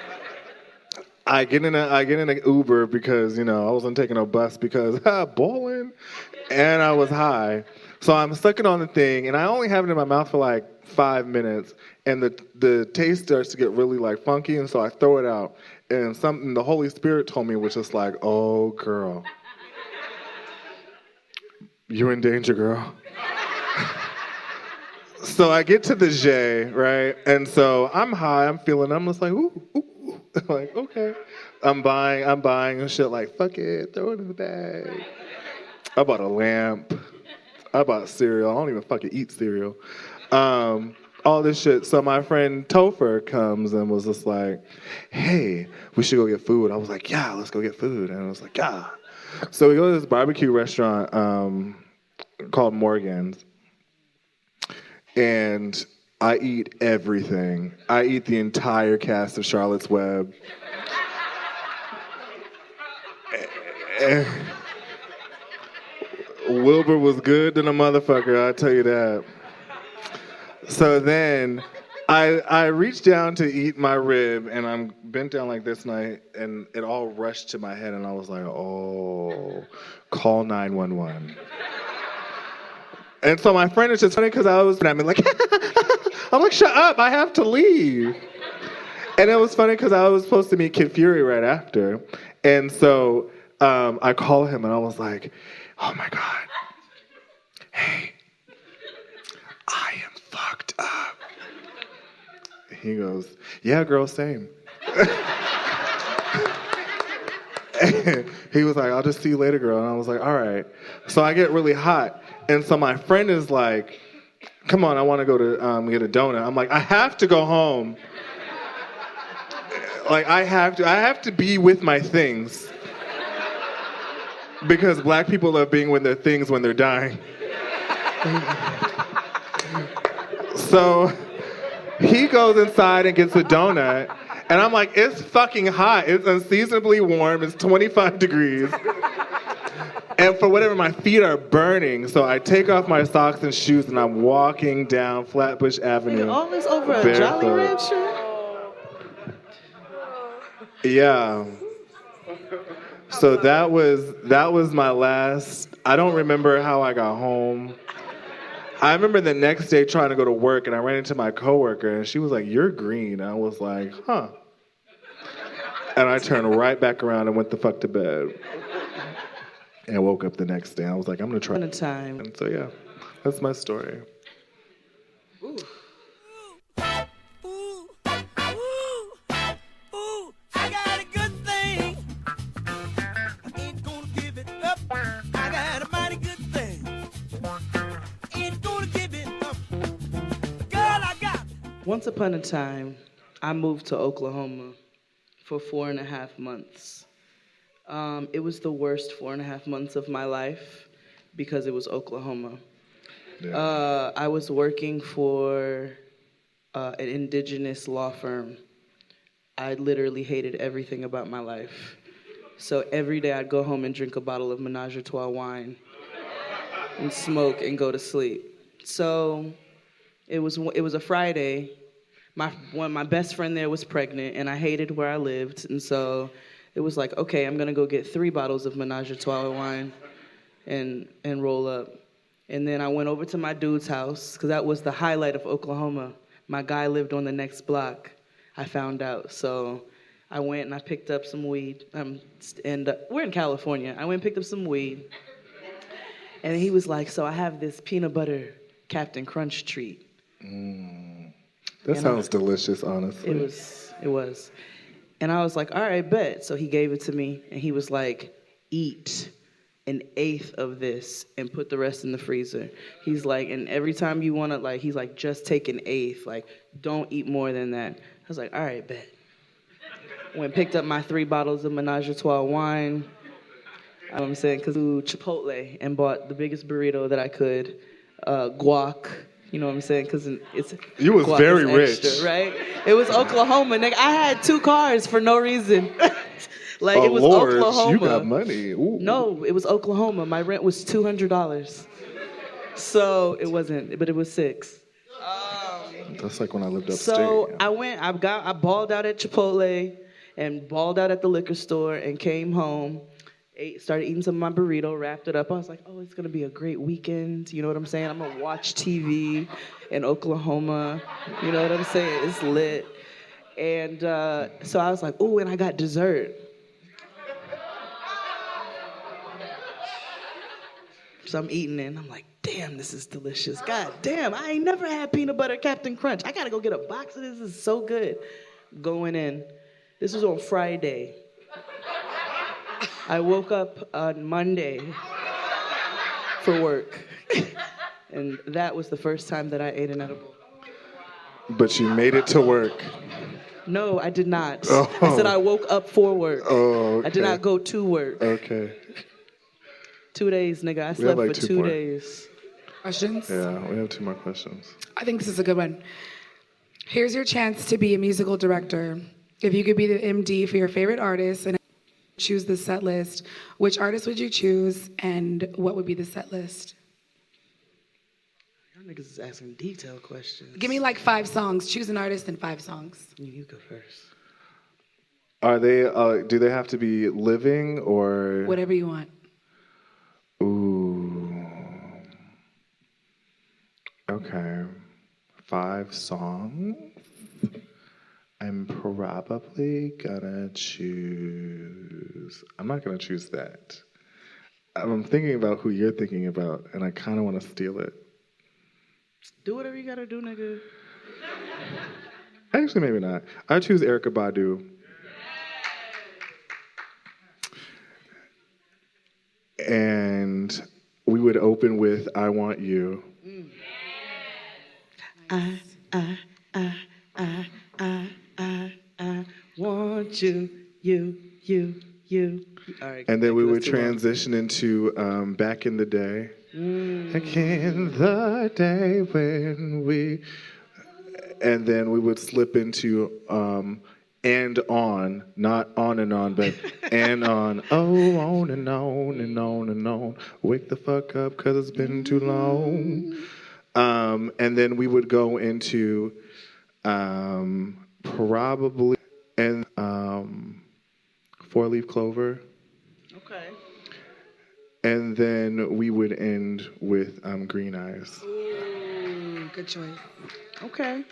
H: I get in an Uber because I wasn't taking a bus because balling, and I was high. So I'm sucking on the thing, and I only have it in my mouth for like 5 minutes, and the taste starts to get really like funky, and so I throw it out, and something the Holy Spirit told me was just like, oh girl, you're in danger, girl. So I get to the J, right? And so I'm high, I'm just like, ooh, ooh, ooh. Like, okay. I'm buying and shit like, fuck it, throw it in the bag. I bought a lamp. I bought cereal. I don't even fucking eat cereal. All this shit. So my friend Topher comes and was just like, hey, we should go get food. I was like, yeah, let's go get food. And I was like, yeah. So we go to this barbecue restaurant called Morgan's. And I eat everything. I eat the entire cast of Charlotte's Web. Wilbur was good than a motherfucker, I tell you that. So then I reached down to eat my rib, and I'm bent down like this, and it all rushed to my head, and I was like, oh, call 911. And so my friend is just funny because I'm like, I'm like, shut up, I have to leave. And it was funny because I was supposed to meet Kid Fury right after. And so I call him and I was like, oh my God, hey, I am fucked up. He goes, yeah, girl, same. He was like, I'll just see you later, girl. And I was like, all right. So I get really hot. And so my friend is like, come on, I want to go to get a donut. I'm like, I have to go home. Like, I have to be with my things. Because black people love being with their things when they're dying. So he goes inside and gets a donut. And I'm like, it's fucking hot. It's unseasonably warm. It's 25 degrees. And for whatever, my feet are burning. So I take off my socks and shoes and I'm walking down Flatbush Avenue.
G: All this over a Jolly Rancher?
H: Yeah. So that was my last. I don't remember how I got home. I remember the next day trying to go to work and I ran into my coworker and she was like, you're green. I was like, huh. And I turned right back around and went the fuck to bed. And woke up the next day. I was like, I'm gonna try.
G: Time.
H: And so yeah, that's my story.
N: Ooh. Ooh, I got a good thing. I ain't gonna give it up. I got a mighty good thing. Ain't gonna give it up. Girl, I got.
G: Once upon a time, I moved to Oklahoma for 4.5 months. It was the worst 4.5 months of my life because it was Oklahoma. Yeah. I was working for an indigenous law firm. I literally hated everything about my life. So every day I'd go home and drink a bottle of Menage a Trois wine and smoke and go to sleep. So it was a Friday. My best friend there was pregnant and I hated where I lived. And so it was like, okay, I'm gonna go get 3 bottles of Menage a Trois wine and roll up. And then I went over to my dude's house, because that was the highlight of Oklahoma. My guy lived on the next block, I found out. So I went and I picked up some weed. And we're in California. I went and picked up some weed. And he was like, so I have this peanut butter Captain Crunch treat.
H: That sounds delicious, honestly.
G: It was. And I was like, all right, bet. So he gave it to me, and he was like, eat an eighth of this and put the rest in the freezer. He's like, and every time you want to, like, he's like, just take an eighth. Like, don't eat more than that. I was like, all right, bet. Went picked up my 3 bottles of Menage a Trois wine. You know what I'm saying? Because to Chipotle and bought the biggest burrito that I could. Guac. You know what I'm saying? Because it's
H: you was very rich,
G: extra, right? It was Oklahoma, nigga. I had 2 cars for no reason. Like, it was
H: Lord,
G: Oklahoma.
H: You got money. Ooh.
G: No, it was Oklahoma. My rent was $200. So it wasn't, but it was 6.
H: That's like when I lived upstate.
G: So I balled out at Chipotle and balled out at the liquor store and came home, started eating some of my burrito, wrapped it up. I was like, oh, it's gonna be a great weekend. You know what I'm saying? I'm gonna watch TV in Oklahoma. You know what I'm saying? It's lit. And so I was like, oh, and I got dessert. So I'm eating it, and I'm like, damn, this is delicious. God damn, I ain't never had peanut butter Captain Crunch. I gotta go get a box of this. This is so good. Going in. This was on Friday. I woke up on Monday for work. And that was the first time that I ate an edible.
H: But you made it to work.
G: No, I did not.
H: Oh.
G: I said I woke up for work.
H: Oh, okay.
G: I did not go to work.
H: Okay.
G: 2 days, nigga. I slept
H: like
G: for
H: 2
G: 2
H: more.
G: days.
E: Questions?
H: Yeah, we have 2 more questions.
E: I think this is a good one. Here's your chance to be a musical director. If you could be the MD for your favorite artist and choose the set list, which artist would you choose and what would be the set list?
G: Y'all niggas is asking detailed questions.
E: Give me like 5 songs. Choose an artist and 5 songs.
G: You go first.
H: Are they? Do they have to be living or?
E: Whatever you want.
H: Ooh. Okay. 5 songs. I'm probably gonna choose. I'm not gonna choose that. I'm thinking about who you're thinking about, and I kind of want to steal it.
G: Do whatever you gotta do, nigga.
H: Actually, maybe not. I choose Erykah Badu. And we would open with I Want You.
G: I want you. All right,
H: And then we would
G: that's too long.
H: transition into Back in the Day. Back in the day when we... And then we would slip into And On, not On and On, but And On. Oh, on and on and on and on. Wake the fuck up, 'cause it's been too long. And then we would go into probably and 4-Leaf Clover.
G: Okay.
H: And then we would end with Green Eyes.
E: Ooh, good choice.
G: Okay.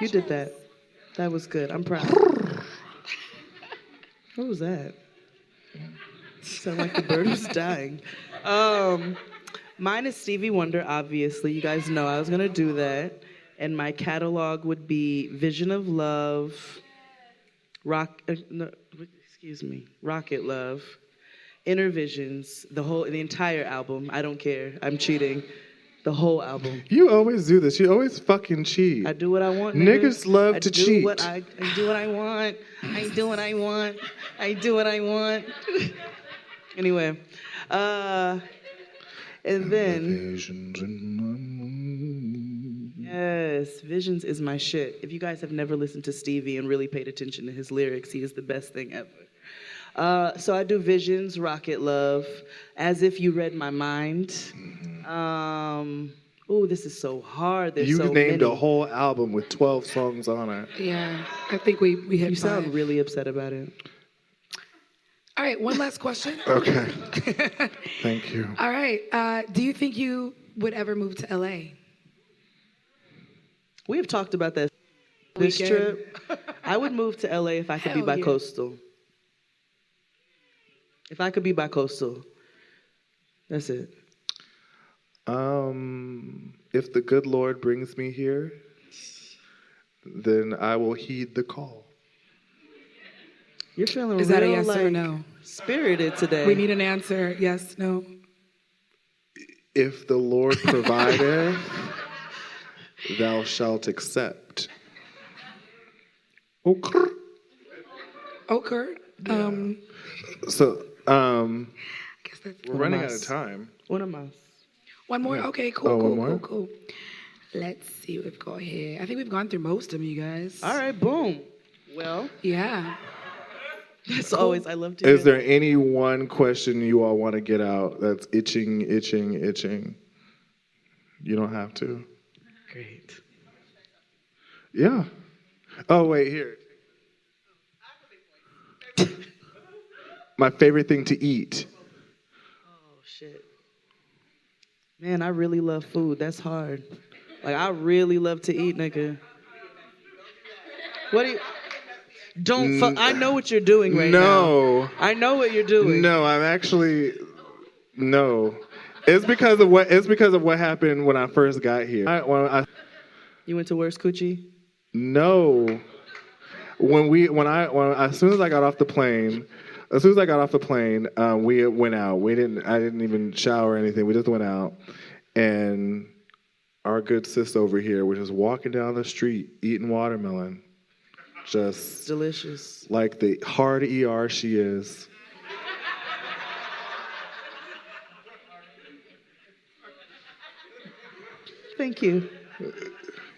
G: You did that. That was good. I'm proud. What was that? Sound like the bird was dying. Mine is Stevie Wonder, obviously. You guys know I was going to do that. And my catalog would be Vision of Love, Rocket Love, Inner Visions, the entire album. I don't care. I'm cheating. The whole album.
H: You always do this. You always fucking cheat.
G: I do what I want. Nigga.
H: Niggas love to cheat.
G: I do what I want. I do what I want. I do what I want. Anyway, and then yes, Visions is my shit. If you guys have never listened to Stevie and really paid attention to his lyrics, he is the best thing ever. So I do Visions, Rocket Love, As If You Read My Mind. Ooh, this is so hard. There's
H: you
G: so
H: named
G: many.
H: a whole album with 12 songs on it.
E: Yeah, I think we hit
G: You sound
E: 5.
G: really upset about it.
E: All right, one last question.
H: Okay. Thank you.
E: All right, do you think you would ever move to LA?
G: We have talked about that this
E: Weekend.
G: trip. I would move to LA if I could be
E: Hell yeah.
G: bi-coastal. If I could be bi-coastal. That's it.
H: If the good Lord brings me here, then I will heed the call.
G: You're feeling
E: Is that a
G: real,
E: yes
G: like,
E: or no?
G: spirited today.
E: We need an answer. Yes, no.
H: If the Lord provideth, thou shalt accept. Okay.
E: Okay.
H: So,
E: guess that's
H: we're running out of time.
G: One of us.
E: One more?
H: Yeah.
E: Okay, cool,
H: Oh,
E: cool,
H: one more?
E: cool. Let's see what we've got here. I think we've gone through most of them, you guys.
G: All right, boom. Well,
E: yeah.
G: That's always, I love to hear
H: Is there any one question you all want to get out that's itching? You don't have to.
G: Great.
H: Yeah. Oh, wait, here. My favorite thing to eat.
G: Oh, shit. Man, I really love food. That's hard. Like, I really love to eat, nigga. What do you... I know what you're doing right now.
H: No.
G: I know what you're doing.
H: No, I'm actually... No. It's because of what happened when I first got here.
G: You went to Where's Coochie?
H: No. As soon as I got off the plane, we went out. I didn't even shower or anything. We just went out, and our good sis over here was just walking down the street eating watermelon, just
G: delicious,
H: like the hard ER she is.
G: Thank you.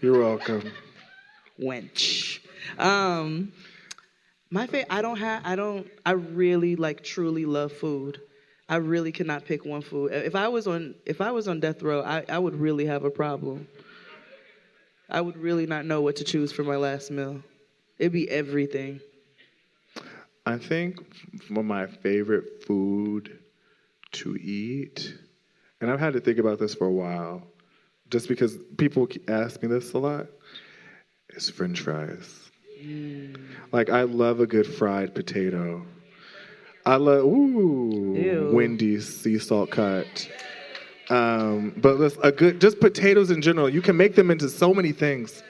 H: You're welcome.
G: Wench. I really truly love food. I really cannot pick one food. If I was on death row, I would really have a problem. I would really not know what to choose for my last meal. It'd be everything.
H: I think one of my favorite food to eat, and I've had to think about this for a while, just because people ask me this a lot, is French fries. Like, I love a good fried potato. I love, Wendy's sea salt cut. But just potatoes in general, you can make them into so many things.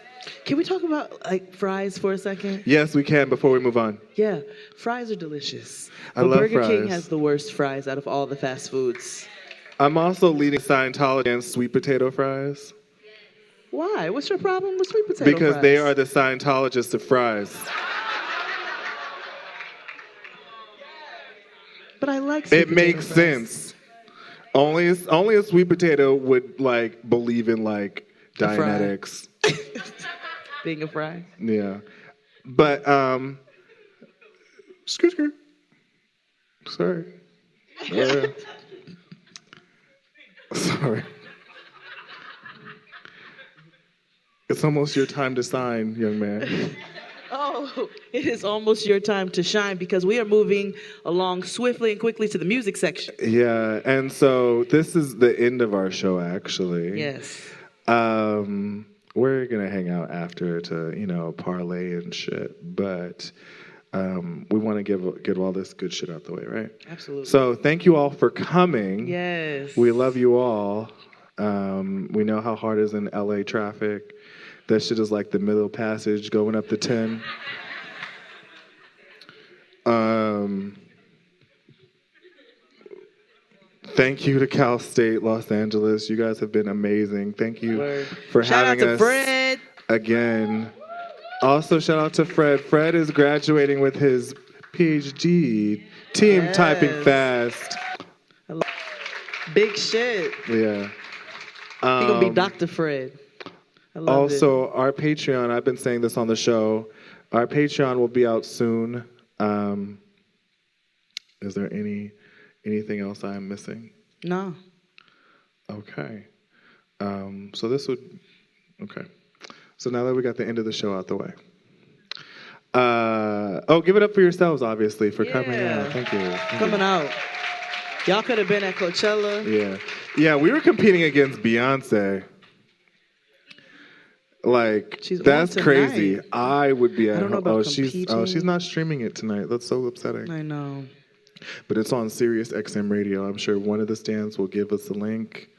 G: Can we talk about fries for a second?
H: Yes, we can before we move on.
G: Yeah, fries are delicious.
H: I
G: But
H: love
G: Burger King
H: fries.
G: has the worst fries out of all the fast foods.
H: I'm also leading Scientology and sweet potato fries.
G: Why? What's your problem with sweet potato
H: Because
G: fries?
H: they are the Scientologists of fries.
G: But I like sweet
H: It
G: potato
H: makes
G: fries.
H: sense. Only a sweet potato would believe in
G: fry.
H: Dianetics.
G: Being a fry.
H: Yeah. But skirt. Sorry. Sorry. It's almost your time to sign, young man.
G: Oh, it is almost your time to shine because we are moving along swiftly and quickly to the music section.
H: Yeah, and so this is the end of our show, actually.
G: Yes.
H: We're gonna hang out after to parlay and shit, but we want to get all this good shit out the way, right?
G: Absolutely.
H: So thank you all for coming.
G: Yes.
H: We love you all. We know how hard it is in LA traffic. That shit is like the middle passage going up the 10. Thank you to Cal State Los Angeles. You guys have been amazing. Thank you for
G: Shout
H: having
G: out to
H: us
G: Fred.
H: again. Also, shout out to Fred. Fred is graduating with his PhD. Team typing fast.
G: Big shit.
H: Yeah.
G: He gonna be Dr. Fred. I love
H: Also, our Patreon, I've been saying this on the show, our Patreon will be out soon. Is there anything else I'm missing?
G: No.
H: Okay. So now that we got the end of the show out the way. Give it up for yourselves, obviously, for coming out. Thank you.
G: Coming out. Y'all could have been at Coachella.
H: Yeah, we were competing against Beyonce. That's
G: on
H: crazy.
G: tonight.
H: I would be at
G: I don't know
H: home.
G: about
H: She's not streaming it tonight. That's so upsetting.
G: I know.
H: But it's on Sirius XM Radio. I'm sure one of the stands will give us a link.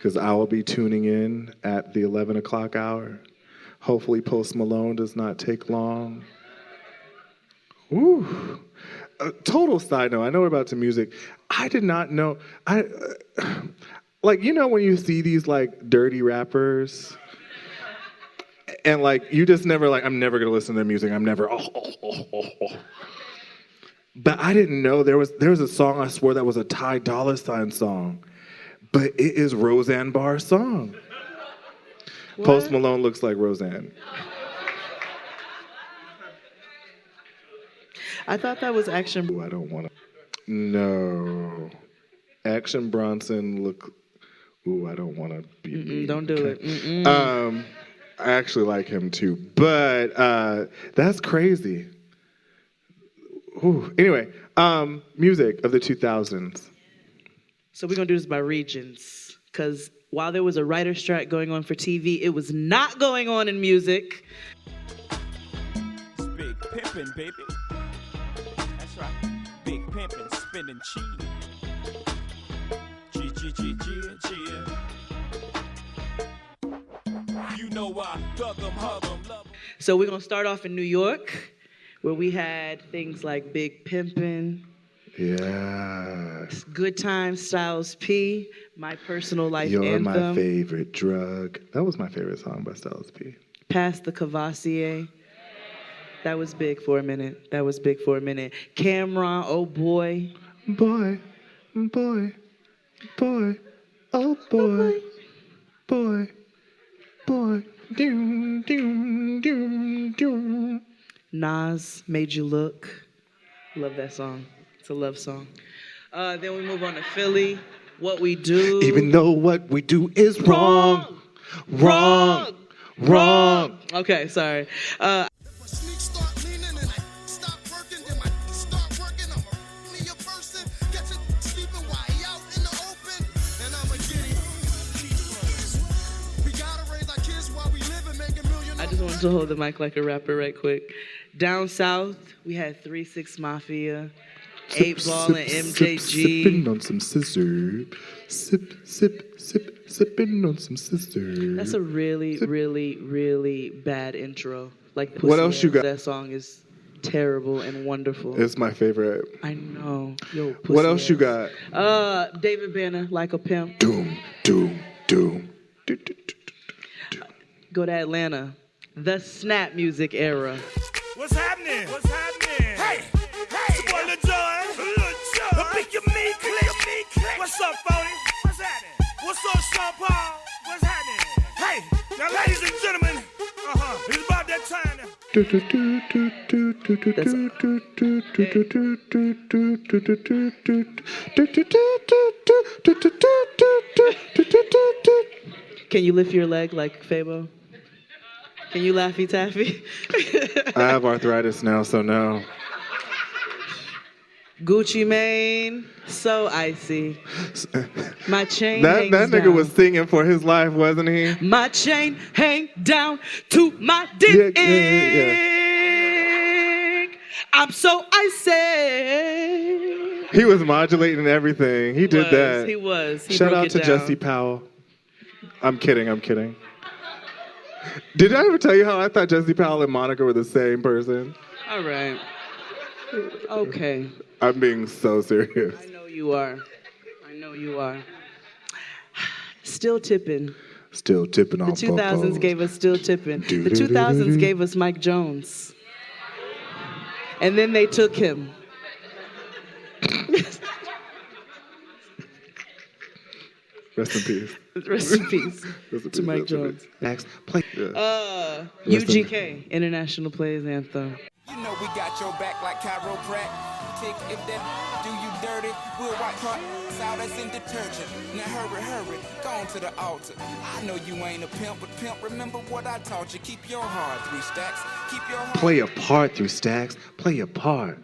H: because I will be tuning in at the 11 o'clock hour. Hopefully Post Malone does not take long. Ooh. Total side note, I know we're about to music. I did not know, like, you know when you see these like dirty rappers and like you just never like, I'm never gonna listen to their music, I'm never, But I didn't know there was a song I swore that was a Ty Dolla $ign song, but it is Roseanne Barr's song. What? Post Malone looks like Roseanne.
G: I thought that was Action.
H: Ooh, I don't want to. No. Action Bronson look. Ooh, I don't want to be mean.
G: Don't do it.
H: I actually like him too, but that's crazy. Ooh. Anyway, music of the 2000s.
G: So we're gonna do this by regions, because while there was a writer's strike going on for TV, it was not going on in music.
N: It's big pimpin', baby. That's right. Big pimpin', spending cheese. You know I thug 'em, hug 'em, love 'em.
G: So we're gonna start off in New York, where we had things like Big Pimpin'.
H: Yeah.
G: Good Times, Styles P, My Personal Life
H: You're
G: Anthem.
H: My Favorite Drug. That was my favorite song by Styles P.
G: Pass the Cavassier. That was big for a minute. Cameron, Oh Boy.
H: Boy, boy, boy, oh boy, boy, boy. Doom, doom, doom, doom.
G: Nas, Made You Look. Love that song. It's a love song. Then we move on to Philly. What We Do.
H: Even though what we do is wrong.
G: Okay, sorry. I just wanted to hold the mic like a rapper right quick. Down south, we had 3 6 Mafia, 8 Ball and MJG.
H: Sipping on some scissor. Sipping on some scissor.
G: That's a really, really, really bad intro. Like
H: what else you got?
G: That song is terrible and wonderful.
H: It's my favorite.
G: I know. Yo,
H: what else you got?
G: David Banner, Like a Pimp.
H: Doom.
G: Go to Atlanta. The Snap Music Era.
N: What's happening? Hey, it's your boy Lil Jon. But pick your me, click. What's up, Phony? What's happening? What's up, Sean Paul? What's happening? Hey, now ladies and gentlemen, it's about that time now.
G: Can you lift your leg like Fabo? Can you Laffy Taffy?
H: I have arthritis now, so no.
G: Gucci Mane, So Icy. My chain
H: that
G: hangs
H: nigga
G: down.
H: was singing for his life, wasn't he?
G: My chain hang down to my dick.
H: Yeah.
G: I'm so icy.
H: He was modulating everything. He did that.
G: He was. He
H: Shout
G: broke
H: out
G: it
H: to
G: down.
H: Jesse Powell. I'm kidding. Did I ever tell you how I thought Jesse Powell and Monica were the same person?
G: All right. Okay.
H: I'm being so serious.
G: I know you are. Still tipping.
H: Still tipping on
G: The 2000s gave us Still Tipping. The 2000s gave us Mike Jones. And then they took him.
H: Rest in peace.
G: Rest in peace to Mike Jones.
H: Next, play.
G: UGK, International Players Anthem.
O: You know we got your back like chiropractic. If that do you dirty, we'll wipe her out as in detergent. Now hurry, go on to the altar. I know you ain't a pimp, but pimp, remember what I taught you. Keep your heart 3 stacks. Keep your heart.
H: Play a part through stacks. Play a part.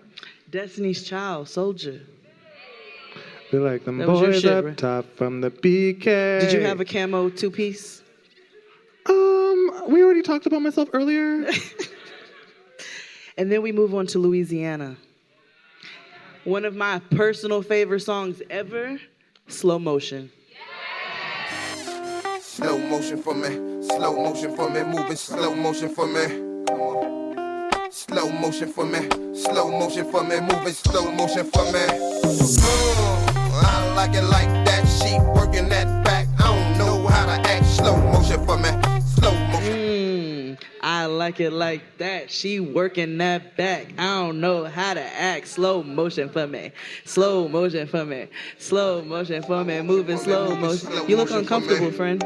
G: Destiny's Child, Soldier.
H: Be like them
G: That was your
H: boys
G: shit,
H: up
G: right?
H: top from the BK.
G: Did you have a camo 2-piece?
H: We already talked about myself earlier.
G: And then we move on to Louisiana. One of my personal favorite songs ever, Slow Motion.
P: Slow motion for me, moving slow motion for me. Come on. Slow motion for me, moving slow motion for me. I like it like that, she working that back. I don't know how to act. Slow motion for me, slow motion.
G: I like it like that. She working that back. I don't know how to act. Slow motion for me. Slow motion for me. Slow motion for me. Moving slow motion. You look uncomfortable, friend.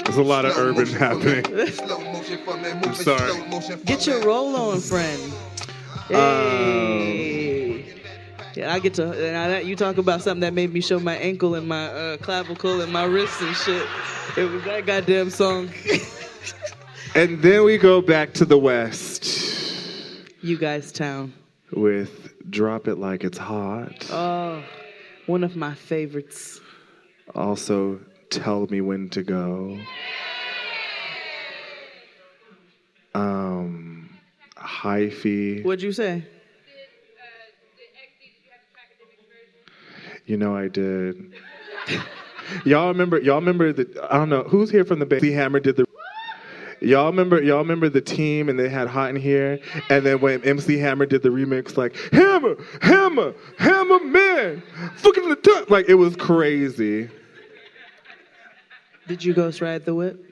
H: There's a lot of urban happening. I'm sorry.
G: Get your roll on, friend. Hey. Yeah, I get to. Now that you talk about something that made me show my ankle and my clavicle and my wrists and shit. It was that goddamn song.
H: And then we go back to the West.
G: You Guys Town.
H: With Drop It Like It's Hot.
G: Oh, one of my favorites.
H: Also, Tell Me When to Go. Hyphy.
G: What'd you say?
H: You know I did. Y'all remember the, I don't know, who's here from the Bay? MC Hammer did the, y'all remember the team and they had Hot in Here? And then when MC Hammer did the remix, like, Hammer, man, fucking the top. Like, it was crazy.
G: Did you ghost ride the whip?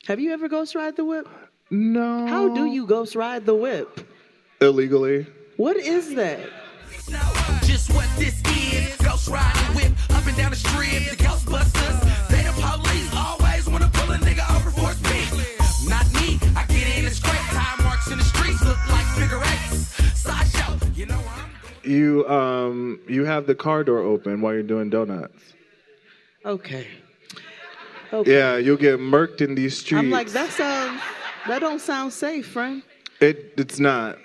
G: Have you ever ghost ride the whip?
H: No.
G: How do you ghost ride the whip?
H: Illegally.
G: What is that?
N: Just what this is, ghost riding whip up and down the strip. The Ghostbusters, they the police, always wanna pull a nigga over for speed. Not me, I get in and scrape. Time marks in the streets look like figure eights. Sideshow, you know
H: You have the car door open while you're doing donuts.
G: Okay.
H: Yeah, you'll get murked in these streets.
G: I'm like, that don't sound safe, friend.
H: It's not.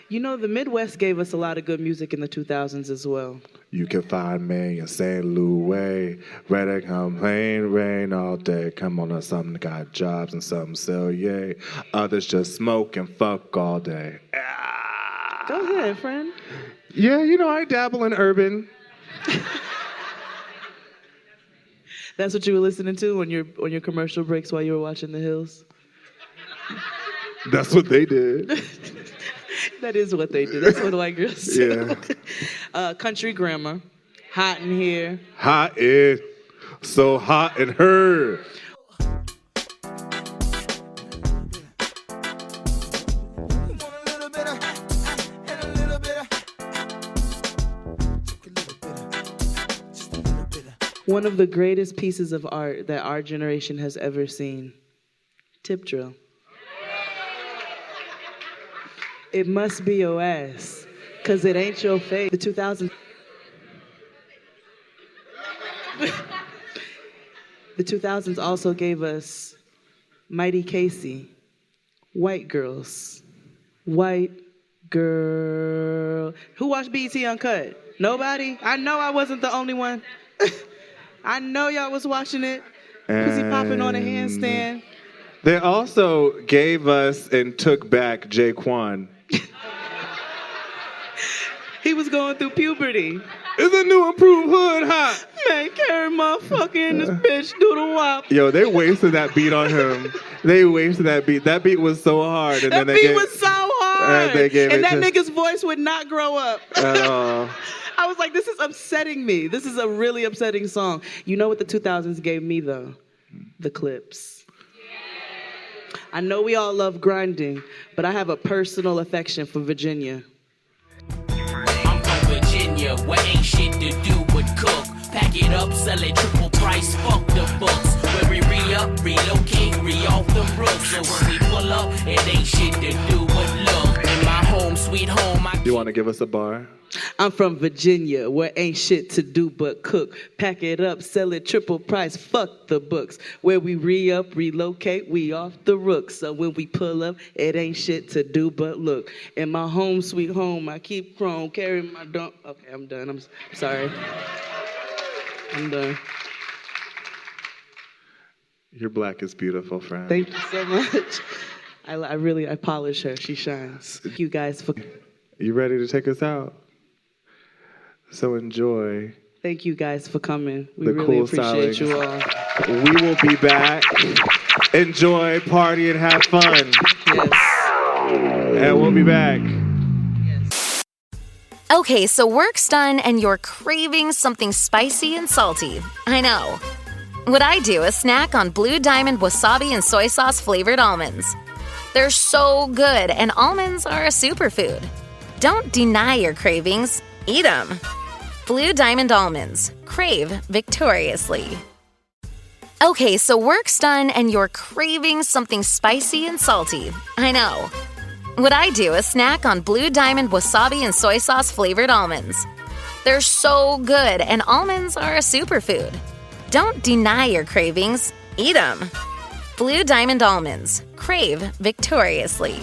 G: You know, the Midwest gave us a lot of good music in the 2000s as well.
H: You can find me in St. Louis, ready to complain, rain all day. Come on, some got jobs and some sell, yay. Others just smoke and fuck all day.
G: Go ahead, friend.
H: Yeah, you know, I dabble in urban.
G: That's what you were listening to on your commercial breaks while you were watching The Hills?
H: That's what they did.
G: That is what they do. That's what white girls do.
H: Yeah.
G: Country Grammar. Hot in Here.
H: Hot in. So hot in her.
G: One of the greatest pieces of art that our generation has ever seen. Tip drill. It must be your ass, because it ain't your face. The 2000s. The 2000s also gave us Mighty Casey, White Girls, White Girl. Who watched BET Uncut? Nobody? I know I wasn't the only one. I know y'all was watching it. Pussy popping on a handstand.
H: They also gave us and took back Jaquan.
G: He was going through puberty.
H: It's a new improved hood hop.
G: Man, carry motherfucker in this bitch, do the wop.
H: Yo, they wasted that beat on him. They wasted that beat. That beat was so hard. And
G: that beat was so hard. And that nigga's voice would not grow up.
H: At all.
G: I was like, this is upsetting me. This is a really upsetting song. You know what the 2000s gave me, though? The Clips. I know we all love grinding, but I have a personal affection for Virginia.
N: I'm from Virginia, where ain't shit to do but cook. Pack it up, sell it triple price, fuck the books. Where we re-up, relocate, re-off the rooks. So when we pull up, it ain't shit to do but look. In my home, sweet home,
H: You want to give us a bar?
G: I'm from Virginia, where ain't shit to do but cook. Pack it up, sell it triple price, fuck the books. Where we re-up, relocate, we off the rooks. So when we pull up, it ain't shit to do but look. In my home, sweet home, I keep chrome, carry my dump. Okay, I'm done. I'm sorry. I'm done.
H: Your black is beautiful, friend.
G: Thank you so much. I polish her. She shines. Thank you guys for...
H: You ready to take us out? So enjoy
G: Thank you guys for coming. We
H: The
G: really
H: cool
G: appreciate
H: styling.
G: you all.
H: We will be back. Enjoy, party, and have fun.
G: Yes.
H: And we'll be back.
Q: Okay, so work's done and you're craving something spicy and salty. I know. What I do is snack on Blue Diamond wasabi and soy sauce flavored almonds. They're so good, and almonds are a superfood. Don't deny your cravings. Eat them. Blue Diamond almonds. Crave victoriously. Okay, so work's done and you're craving something spicy and salty. I know. What I do is snack on Blue Diamond wasabi and soy sauce flavored almonds. They're so good, and almonds are a superfood. Don't deny your cravings. Eat them. Blue Diamond almonds. Crave victoriously.